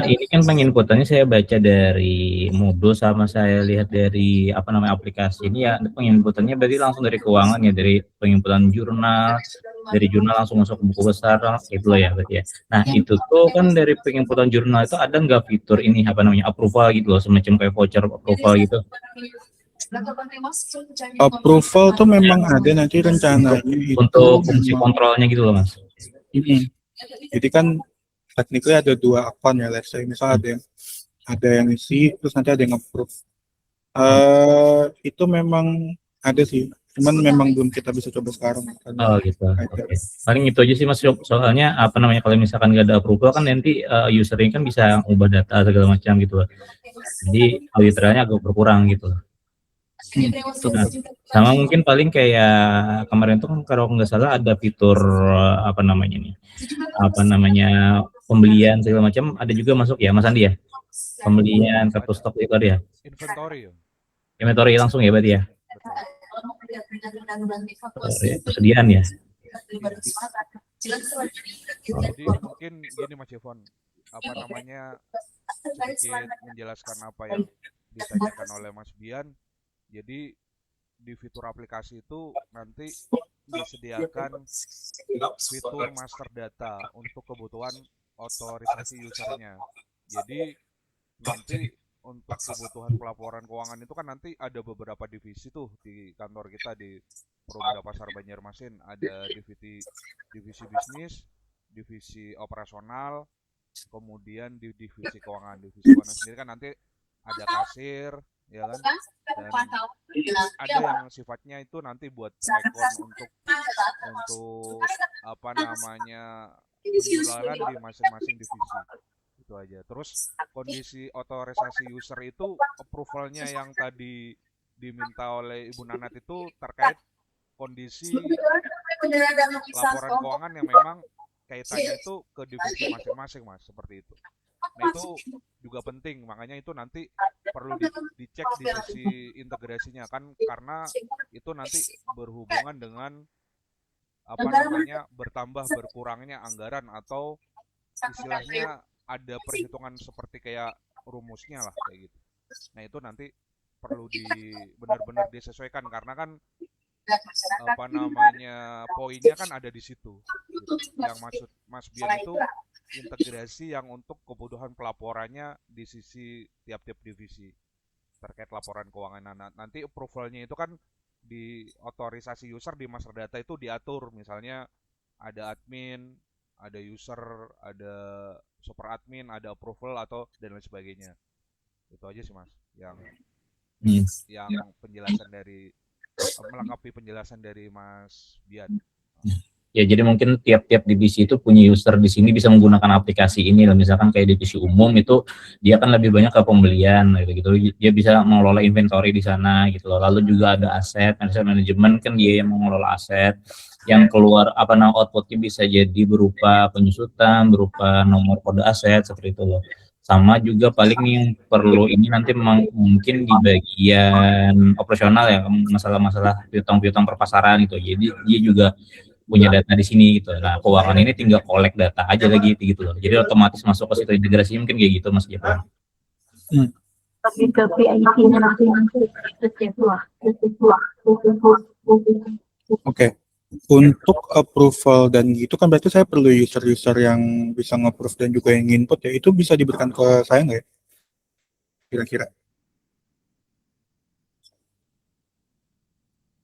Ini kan penginputannya saya baca dari Moodle sama saya lihat dari aplikasi ini ya, penginputannya berarti langsung dari keuangan ya, dari penginputan jurnal, dari jurnal langsung masuk ke buku besar gitu loh ya berarti ya. Nah itu tuh kan dari penginputan jurnal itu ada nggak fitur ini approval gitu loh, semacam kayak voucher approval gitu? Approval tuh memang ada nanti rencananya itu untuk fungsi kontrolnya gitu loh Mas. Jadi kan tekniknya ada dua akun ya, let's say misalnya ada yang isi terus nanti ada yang approve. Itu memang ada sih, cuman memang belum kita bisa coba sekarang. Oh gitu. Okay. Paling itu aja sih Mas, soalnya kalau misalkan nggak ada approval kan nanti usernya kan bisa ubah data segala macam gitu loh. Jadi auditernya agak berkurang gitu loh. Nah, sama mungkin paling kayak kemarin tuh kan kalau nggak salah ada fitur pembelian segala macam ada juga masuk ya Mas Andi ya, pembelian kartu stok itu ada ya, inventory langsung ya berarti ya. Persediaan ya. Jadi mungkin gini Mas Jevon, sedikit menjelaskan apa yang ditanyakan oleh Mas Bian. Jadi di fitur aplikasi itu nanti disediakan fitur master data untuk kebutuhan otorisasi usernya. Jadi nanti untuk kebutuhan pelaporan keuangan itu kan nanti ada beberapa divisi tuh di kantor kita di Perumda Pasar Banjarmasin. Ada divisi bisnis, divisi operasional, kemudian di divisi keuangan sendiri kan nanti ada kasir, ya kan, dan ada yang sifatnya itu nanti buat rekon untuk apa namanya penjualan di masing-masing divisi. Itu aja. Terus kondisi otorisasi user itu approvalnya yang tadi diminta oleh Ibu Nanat itu terkait kondisi laporan keuangan yang memang kaitannya itu ke divisi masing-masing, Mas, seperti itu. Nah, itu juga penting, makanya itu nanti perlu dicek di sisi integrasinya kan, karena itu nanti berhubungan dengan apa namanya bertambah berkurangnya anggaran atau istilahnya ada perhitungan seperti kayak rumusnya lah kayak gitu. Nah, itu nanti perlu benar-benar disesuaikan karena kan apa namanya poinnya kan ada di situ. Gitu. Yang maksud Mas Bian itu integrasi yang untuk kebutuhan pelaporannya di sisi tiap-tiap divisi terkait laporan keuangan. Nanti approvalnya itu kan di otorisasi user di master data itu diatur, misalnya ada admin, ada user, ada super admin, ada approval atau dan lain sebagainya. Itu aja sih, Mas, yang penjelasan dari melengkapi penjelasan dari Mas Bian. Ya, jadi mungkin tiap-tiap divisi itu punya user di sini bisa menggunakan aplikasi ini. Misalkan kayak divisi umum itu dia kan lebih banyak ke pembelian gitu. Dia bisa mengelola inventory di sana gitu loh. Lalu juga ada aset manajemen kan dia yang mengelola aset. Yang keluar outputnya bisa jadi berupa penyusutan, berupa nomor kode aset seperti itu loh. Sama juga paling yang perlu ini nanti mungkin di bagian operasional ya, masalah-masalah piutang perpasaran gitu. Jadi dia juga punya data di sini gitu. Nah, keuangan ini tinggal collect data aja lagi gitu loh. Jadi otomatis masuk ke situ integrasi mungkin kayak gitu, Mas Jepang. Tapi ke PIT-nya nanti Oke. Untuk approval dan gitu kan berarti saya perlu user-user yang bisa nge-approve dan juga yang input ya. Itu bisa diberikan ke saya nggak ya? Kira-kira.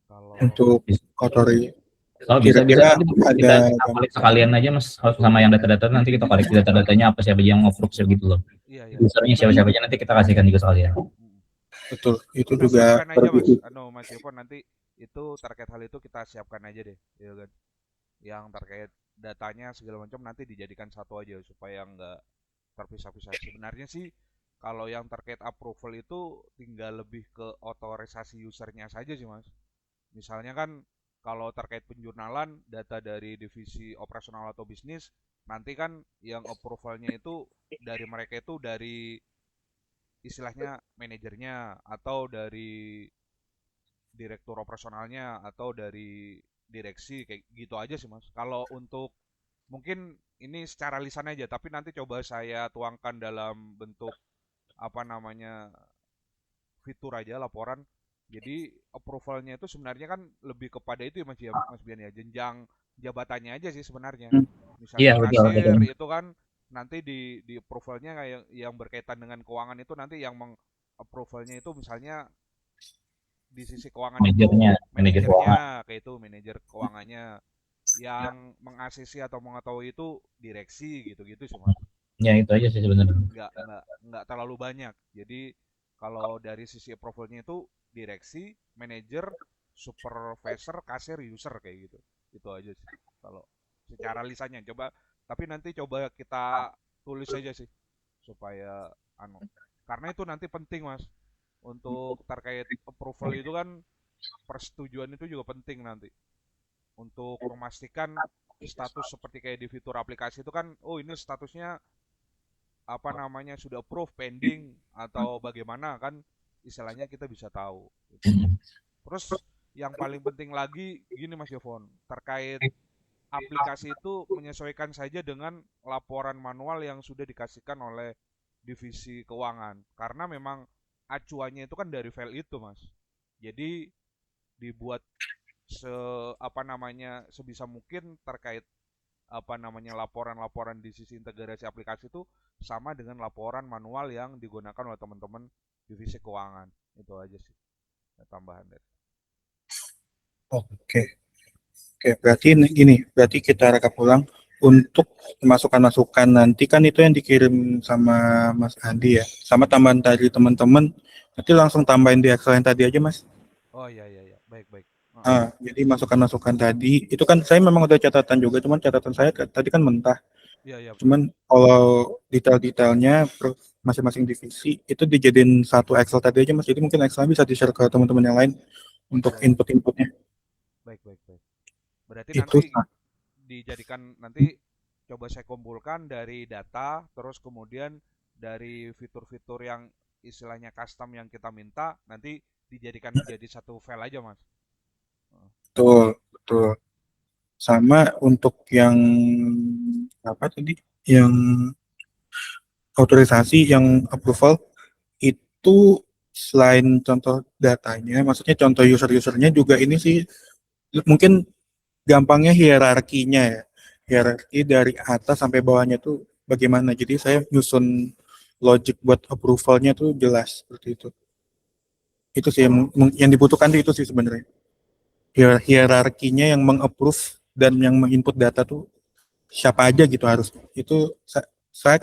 Kalau Untuk otori. Kalau bisa Kira-kira nanti kita ada collect sekalian aja, Mas, sama yang data-data nanti kita koleksi data-datanya apa siapa yang approve gitu loh. iya. Usernya siapa-siapa aja nanti kita kasihkan juga sekalian. betul, itu Kita juga siapkan aja, Mas. perlu. Mas Yopon nanti itu terkait hal itu kita siapkan aja deh, ya kan. Yang terkait datanya segala macam nanti dijadikan satu aja supaya nggak terpisah-pisah. Sebenarnya sih kalau yang terkait approval itu tinggal lebih ke otorisasi usernya saja sih, Mas. Misalnya kan kalau terkait penjurnalan data dari divisi operasional atau bisnis nanti kan yang approvalnya itu dari mereka itu dari istilahnya manajernya atau dari direktur operasionalnya atau dari direksi kayak gitu aja sih, Mas. Kalau untuk mungkin ini secara lisan aja tapi nanti coba saya tuangkan dalam bentuk apa namanya fitur aja laporan. Jadi approvalnya itu sebenarnya kan lebih kepada itu ya Mas Bian ya, jenjang jabatannya aja sih sebenarnya. Iya, Misalnya betul. kasir itu kan nanti di approvalnya kayak yang berkaitan dengan keuangan itu nanti yang approvalnya itu misalnya di sisi keuangan itu manajer keuangan. kayak itu manajer keuangannya, yang mengasisi atau mengetahui itu direksi gitu-gitu sih, Mas. Ya itu aja sih sebenarnya. Nggak terlalu banyak. Jadi kalau dari sisi approvalnya itu direksi, manajer, supervisor, kasir, user kayak gitu. Itu aja sih. Kalau secara lisannya coba, tapi nanti coba kita tulis aja sih supaya karena itu nanti penting, Mas. Untuk terkait approval itu kan persetujuan itu juga penting nanti. Untuk memastikan status seperti kayak di fitur aplikasi itu kan, oh ini statusnya apa namanya sudah approve, pending atau bagaimana kan istilahnya kita bisa tahu. Terus yang paling penting lagi gini Mas Yovon, terkait aplikasi itu menyesuaikan saja dengan laporan manual yang sudah dikasihkan oleh divisi keuangan. Karena memang acuannya itu kan dari file itu, Mas. Jadi dibuat sebisa mungkin terkait laporan-laporan di sisi integrasi aplikasi itu sama dengan laporan manual yang digunakan oleh teman-teman divisi keuangan. Itu aja sih tambahan dari. Oke, berarti kita rekap ulang untuk masukan-masukan nanti kan itu yang dikirim sama Mas Andi ya, sama tambahan dari teman-teman, nanti langsung tambahin di Excel yang tadi aja Mas. Oh iya iya iya, baik baik. Jadi masukan-masukan tadi, itu kan saya memang udah catatan juga, cuman catatan saya tadi kan mentah. Iya iya betul. Cuman kalau detail-detailnya masing-masing divisi itu dijadiin satu Excel tadi aja Mas. Jadi mungkin Excel bisa di-share ke teman-teman yang lain untuk Iya, iya. input-inputnya. Baik baik baik. Berarti Itu nanti dijadikan nanti coba saya kumpulkan dari data, terus kemudian dari fitur-fitur yang istilahnya custom yang kita minta, nanti dijadikan menjadi satu file aja mas. betul, betul. Sama untuk yang apa tadi? Yang autorisasi, yang approval itu selain contoh datanya, maksudnya contoh user-usernya juga ini sih mungkin gampangnya hierarkinya ya. Hierarki dari atas sampai bawahnya tuh bagaimana. Jadi saya nyusun logic buat approvalnya tuh jelas seperti itu. Itu sih yang dibutuhkan tuh itu sih sebenarnya. Hierarkinya yang meng-approve dan yang menginput data tuh siapa aja gitu harus. Itu saya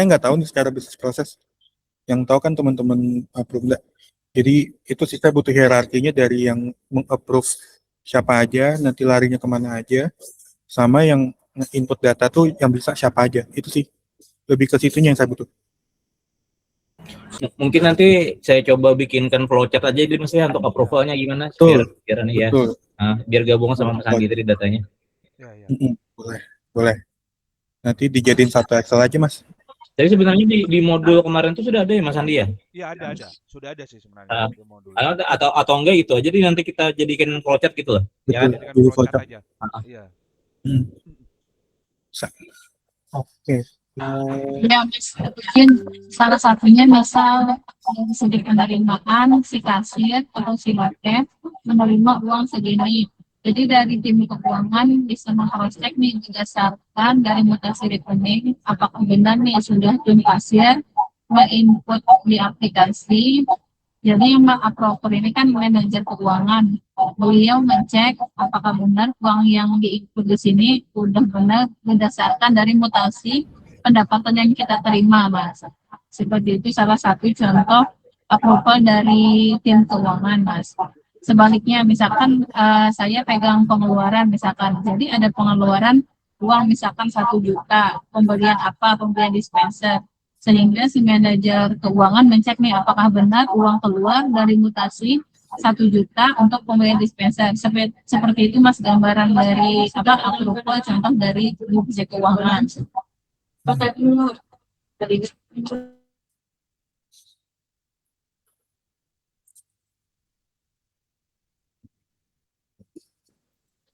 nggak tahu nih secara bisnis proses. Yang tahu kan teman-teman approve. Jadi itu sih saya butuh hierarkinya dari yang meng-approve siapa aja, nanti larinya kemana aja, sama yang input data tuh yang bisa siapa aja. Itu sih lebih ke situnya yang saya butuh. Mungkin nanti saya coba bikinkan flowchart aja di Mas ya untuk approvalnya gimana biar ini ya. Betul. Nah, biar gabungan sama Mas Andi tadi datanya. Iya iya. Boleh, boleh. Nanti dijadiin satu Excel aja Mas. Tapi sebenarnya di modul kemarin tuh sudah ada ya Mas Andi ya? Iya ada, sudah ada sih sebenarnya di modul. Atau enggak itu aja, jadi nanti kita jadikan flowchart gitu loh. Ya, Betul. Jadikan Dulu flowchart flowchart. aja. Iya. Oke. Ya, Mas, mungkin salah satunya misal sedih penerimaan si kasir atau si loket menerima uang segini. Jadi dari tim keuangan bisa mengcross-check nih berdasarkan dari mutasi rekening apakah benar nih sudah tim kasir menginput di aplikasi. Jadi yang mengapprover ini kan manajer keuangan. Beliau mengecek apakah benar uang yang diinput di sini sudah benar berdasarkan dari mutasi pendapatan yang kita terima, Mas. Seperti itu salah satu contoh approval dari tim keuangan, Mas. Sebaliknya, misalkan saya pegang pengeluaran, misalkan, jadi ada pengeluaran uang misalkan 1 juta, pembelian apa, pembelian dispenser, sehingga si manajer keuangan mencek nih apakah benar uang keluar dari mutasi 1 juta untuk pembelian dispenser. Seperti itu Mas gambaran dari approval contoh dari divisi keuangan.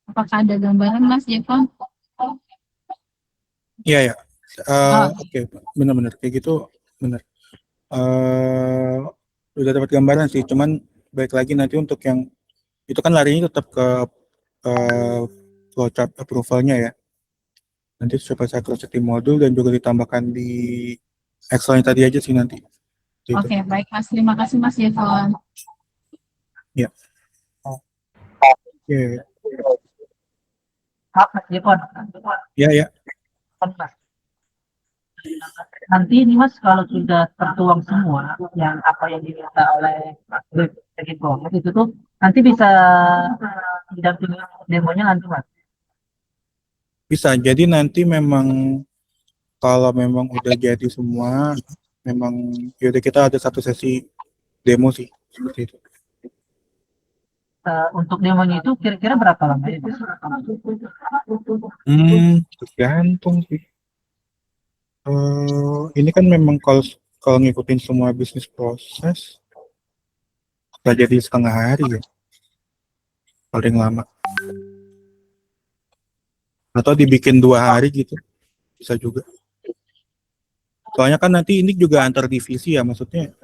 Apakah ada gambaran Mas Jepang? Iya ya. Oke, benar-benar kayak gitu benar. Udah dapat gambaran sih, cuman baik lagi nanti untuk yang itu kan larinya tetap ke flowchart approvalnya ya. Nanti coba saya cross-check di modul dan juga ditambahkan di Excel yang tadi aja sih nanti. Gitu. Oke, baik Mas. Terima kasih Mas Jepang. Ya. Oke. Mas Jepon. Ya, ya. Nanti ini Mas kalau sudah tertuang semua yang apa yang diminta oleh Mas itu tuh nanti bisa didampingi demonya nanti Mas. Bisa. Jadi nanti memang kalau memang udah jadi semua, memang yaudah kita ada satu sesi demo sih seperti itu. Untuk demonya itu kira-kira berapa lama ya? Tergantung sih. Ini kan memang kalau ngikutin semua bisnis proses, udah jadi setengah hari ya, paling lama. Atau dibikin 2 hari gitu, bisa juga. Soalnya kan nanti ini juga antar divisi ya, maksudnya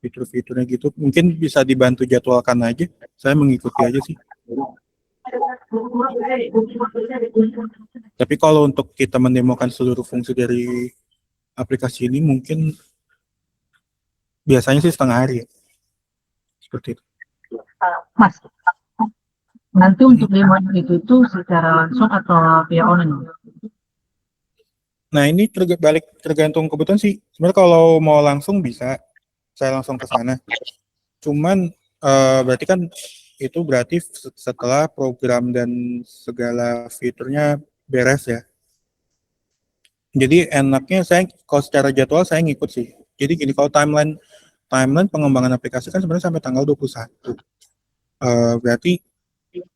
fitur-fiturnya gitu, mungkin bisa dibantu jadwalkan aja. Saya mengikuti aja sih. Tapi kalau untuk kita mendemokan seluruh fungsi dari aplikasi ini mungkin biasanya sih setengah hari ya. Seperti itu. Mas, Nanti untuk demo itu secara langsung atau via online? Nah, ini tergantung kebutuhan sih. Sebenarnya kalau mau langsung bisa, saya langsung ke sana. Cuman berarti kan itu berarti setelah program dan segala fiturnya beres ya. Jadi enaknya saya kalau secara jadwal saya ngikut sih. Jadi gini, kalau timeline pengembangan aplikasi kan sebenarnya sampai tanggal 21. Berarti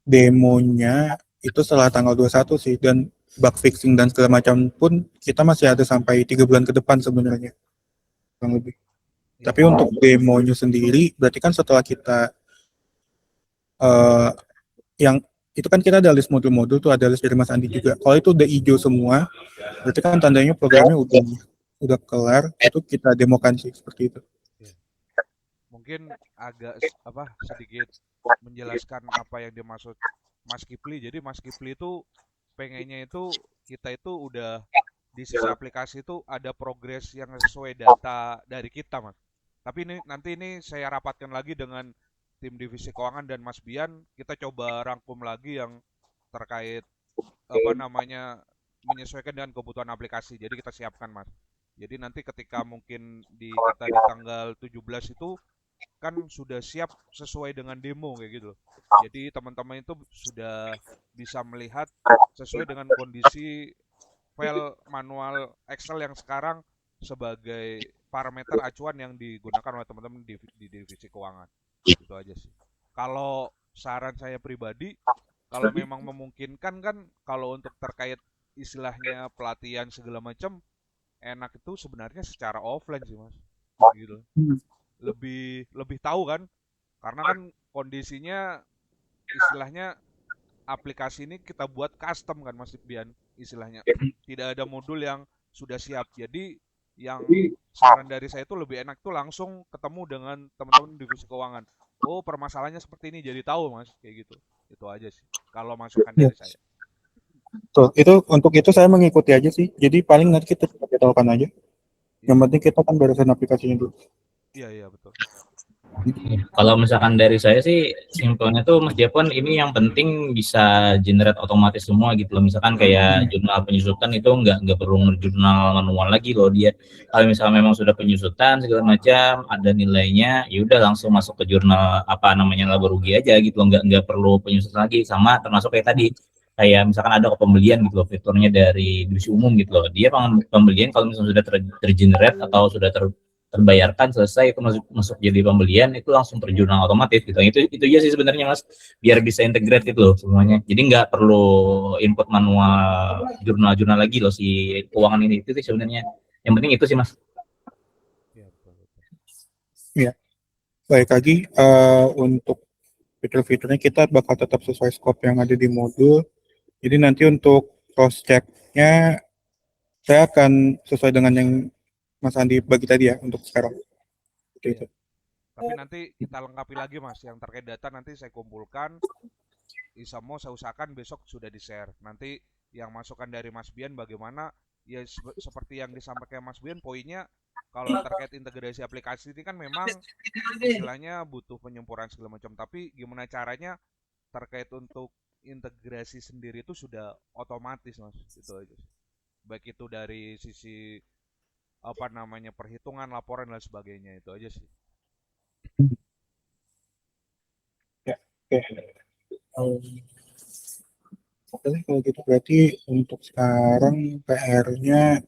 demonya itu setelah tanggal 21 sih, dan bug fixing dan segala macam pun kita masih ada sampai 3 bulan ke depan sebenarnya, kurang lebih. Ya, Tapi untuk demonya sendiri berarti kan setelah kita yang itu kan kita ada list modul-modul tuh, ada list dari Mas Andi juga. Kalau itu udah hijau semua, berarti kan tandanya programnya udah kelar, itu kita demokan sih seperti itu. mungkin agak sedikit menjelaskan apa yang dimaksud Mas Kipli. Jadi Mas Kipli itu pengennya itu kita itu udah di sisi aplikasi itu ada progres yang sesuai data dari kita, Mas. Tapi nanti ini saya rapatkan lagi dengan tim divisi keuangan dan Mas Bian, kita coba rangkum lagi yang terkait menyesuaikan dengan kebutuhan aplikasi. Jadi kita siapkan, Mas. Jadi nanti ketika mungkin kita di tanggal 17 itu kan sudah siap sesuai dengan demo kayak gitu. Jadi teman-teman itu sudah bisa melihat sesuai dengan kondisi file manual Excel yang sekarang sebagai parameter acuan yang digunakan oleh teman-teman di divisi keuangan. Itu aja sih. Kalau saran saya pribadi, kalau memang memungkinkan kan, kalau untuk terkait istilahnya pelatihan segala macam, enak itu sebenarnya secara offline sih, Mas. Gitu. Lebih tahu kan, karena kan kondisinya istilahnya aplikasi ini kita buat custom kan, Mas Bian, istilahnya tidak ada modul yang sudah siap. Jadi yang saran dari saya itu lebih enak tuh langsung ketemu dengan teman-teman divisi keuangan. Oh, permasalahannya seperti ini, jadi tahu, Mas, kayak gitu. Itu aja sih kalau masukan dari saya. Tuh, untuk itu saya mengikuti aja sih. Jadi paling nanti kita jadwalkan aja. Yang penting kita kan beresin aplikasinya dulu. Iya, betul. Kalau misalkan dari saya sih simpelnya tuh Mas Japon, ini yang penting bisa generate otomatis semua gitu loh. Misalkan kayak jurnal penyusutan itu nggak perlu jurnal manual lagi loh dia. Kalau misalnya memang sudah penyusutan segala macam ada nilainya, ya udah langsung masuk ke jurnal laba rugi aja gitu loh. Nggak perlu penyusutan lagi. Sama termasuk kayak tadi, kayak misalkan ada pembelian gitu loh, fiturnya dari divisi umum gitu loh. Dia pembelian kalau misalnya sudah tergenerate atau sudah terbayarkan selesai, itu masuk jadi pembelian, itu langsung terjurnal otomatis gitu. Itu aja sih sebenarnya, Mas, biar bisa integrate gitu loh semuanya. Jadi nggak perlu input manual jurnal lagi loh si keuangan ini. Itu sih sebenarnya yang penting itu sih, Mas. Iya. Baik lagi, untuk fitur-fiturnya kita bakal tetap sesuai scope yang ada di modul. Jadi nanti untuk cross check-nya saya akan sesuai dengan yang Mas Andi bagi tadi ya untuk sekarang. Gitu. Tapi nanti kita lengkapi lagi, Mas, yang terkait data nanti saya kumpulkan. Isamo saya usahakan besok sudah di-share. Nanti yang masukan dari Mas Bian bagaimana, ya seperti yang disampaikan Mas Bian, poinnya kalau terkait integrasi aplikasi ini kan memang istilahnya butuh penyempurnaan segala macam, tapi gimana caranya terkait untuk integrasi sendiri itu sudah otomatis, Mas. Itu aja sih. Baik itu dari sisi perhitungan, laporan dan sebagainya, itu aja sih. Ya, oke, kalau gitu berarti untuk sekarang PR-nya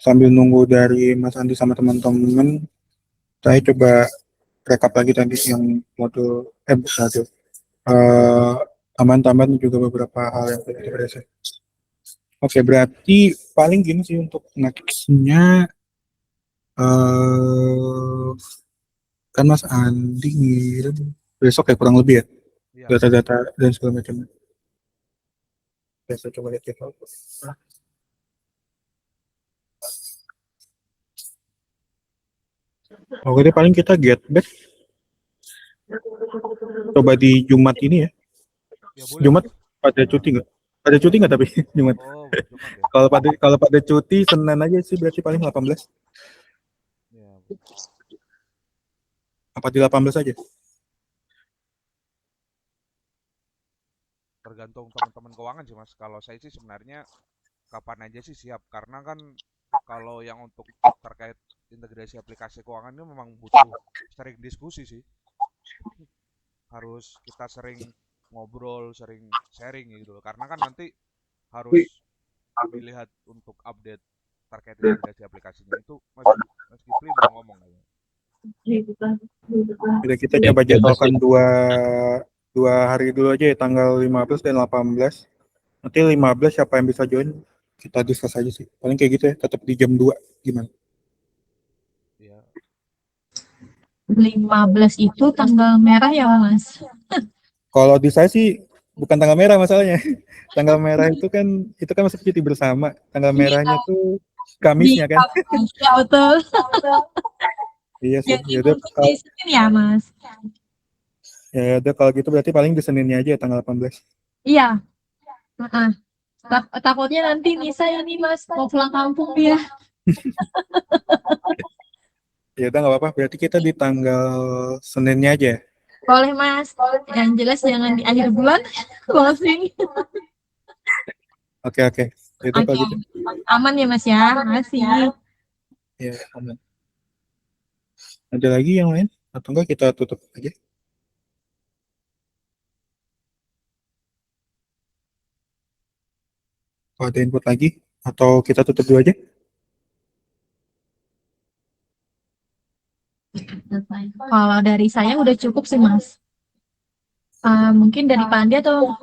sambil nunggu dari Mas Andi sama teman-teman, saya coba rekap lagi tadi yang modul tambahan juga beberapa hal yang tadi kita. Oke, berarti paling gini sih untuk nextnya, kan Mas Andi ngirim besok ya kurang lebih ya, data-data dan segala macam. Saya coba lihat ya. Oke deh, paling kita get back coba di Jumat ini ya. Boleh, Jumat Mas. pada cuti nggak? Pada cuti nggak tapi Jumat? Oh, Jumat ya. Kalau pada cuti Senin aja sih berarti paling 18. Ya. Apa di 18 aja? tergantung teman-teman keuangan sih Mas. Kalau saya sih sebenarnya kapan aja sih siap, karena kan kalau yang untuk terkait integrasi aplikasi keuangan ini memang butuh sering diskusi sih. Harus kita sering ngobrol, sering sharing gitu loh. Karena kan nanti harus dilihat untuk update terkait integrasi aplikasinya itu Mas Kipli mau ngomong kayaknya. Kita Ya, coba ya, jadwalkan dua hari dulu aja ya, tanggal 15 dan 18. Nanti 15 siapa yang bisa join, kita discuss aja sih. Paling kayak gitu ya, tetap di jam 2. Gimana? Ya, 15 itu tanggal merah ya Mas? Kalau di saya sih bukan tanggal merah masalahnya. Tanggal merah itu kan masuk cuti bersama. Tanggal merahnya tuh Kamisnya kan. Ya betul. Iya sih. Jadi Yaudah, mungkin di Senin ya Mas? yaudah kalau gitu berarti paling di Seninnya aja ya, tanggal 18. Iya. Heeh. Takutnya nanti Nisa ini Mas mau pulang kampung dia. Ya udah nggak apa-apa. Berarti kita di tanggal Seninnya aja ya. Boleh Mas. Yang jelas jangan di akhir bulan closing. Oke. Yaudah kalau Oke. gitu. Aman ya Mas ya. Makasih. Ya, aman. Ada lagi yang lain? Atau enggak kita tutup aja? Kalau ada input lagi? Atau kita tutup dulu aja? Kalau dari saya udah cukup sih Mas. Mungkin dari Pandi atau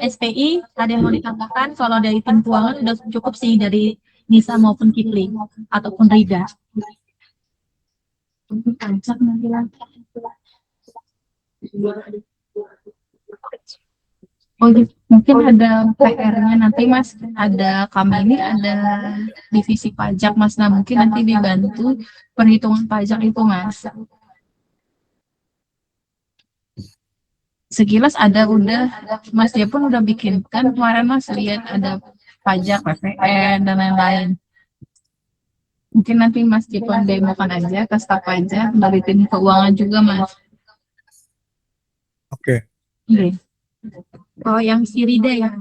SPI ada yang mau ditambahkan. Kalau dari tim keuangan udah cukup sih dari Nisa maupun Kipli ataupun Rida. Oh, mungkin ada PR-nya nanti Mas, ada kami ini ada divisi pajak Mas, nah mungkin nanti dibantu perhitungan pajak itu Mas. Sekilas ada udah, Mas dia pun udah bikin kan kemarin Mas lihat ada pajak, PPN dan lain-lain. Mungkin nanti Mas Jepang demokan aja ke staf pajak dari tim keuangan juga Mas. Oke. Oke. Oh yang si Rida ya.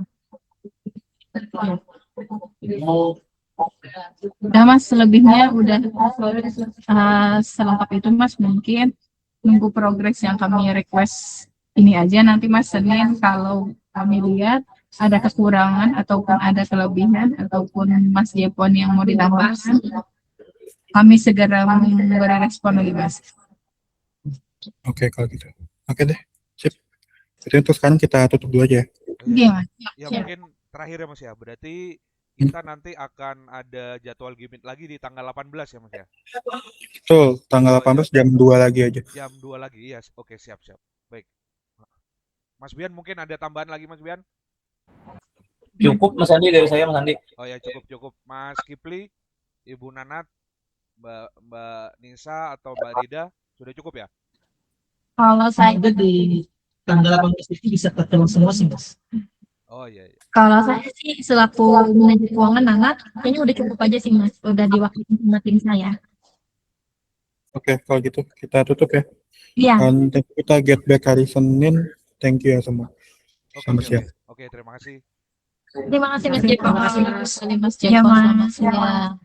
Udah Mas, selebihnya udah selengkap itu Mas, mungkin nunggu progres yang kami request ini aja. Nanti Mas Senin kalau kami lihat ada kekurangan ataupun ada kelebihan ataupun Mas Jepon yang mau ditambahkan, kami segera memberi respon lagi Mas. Oke kalau gitu. Oke deh. Sip. Jadi untuk sekarang kita tutup dulu aja ya. Iya Mas. ya Siap. mungkin terakhir ya Mas ya. Berarti kita nanti akan ada jadwal gimmick lagi di tanggal 18 ya Mas ya. Betul, tanggal Oh, ya. 18 jam 2 lagi aja. Jam 2 lagi. Iya, oke siap. Baik. Mas Bian mungkin ada tambahan lagi Mas Bian? Cukup Mas Andi, dari saya Mas Andi. Oh ya cukup. Mas Kipli, Ibu Nanat, Mbak Nisa atau Mbak Rida sudah cukup ya? Kalau saya Ada di tanggal 18 itu bisa ketemu semua sih Mas. Oh iya. Kalau saya sih selaku manajer keuangan Nana, kayaknya udah cukup aja sih Mas, udah diwakili sama tim saya. Oke, kalau gitu kita tutup ya. Iya. Dan kita get back hari Senin. Thank you ya semua. Selamat siang. Oke, terima kasih. Terima kasih Mas Jepang. Terima kasih Mas Mas Jepang. Jepang. Selamat siang.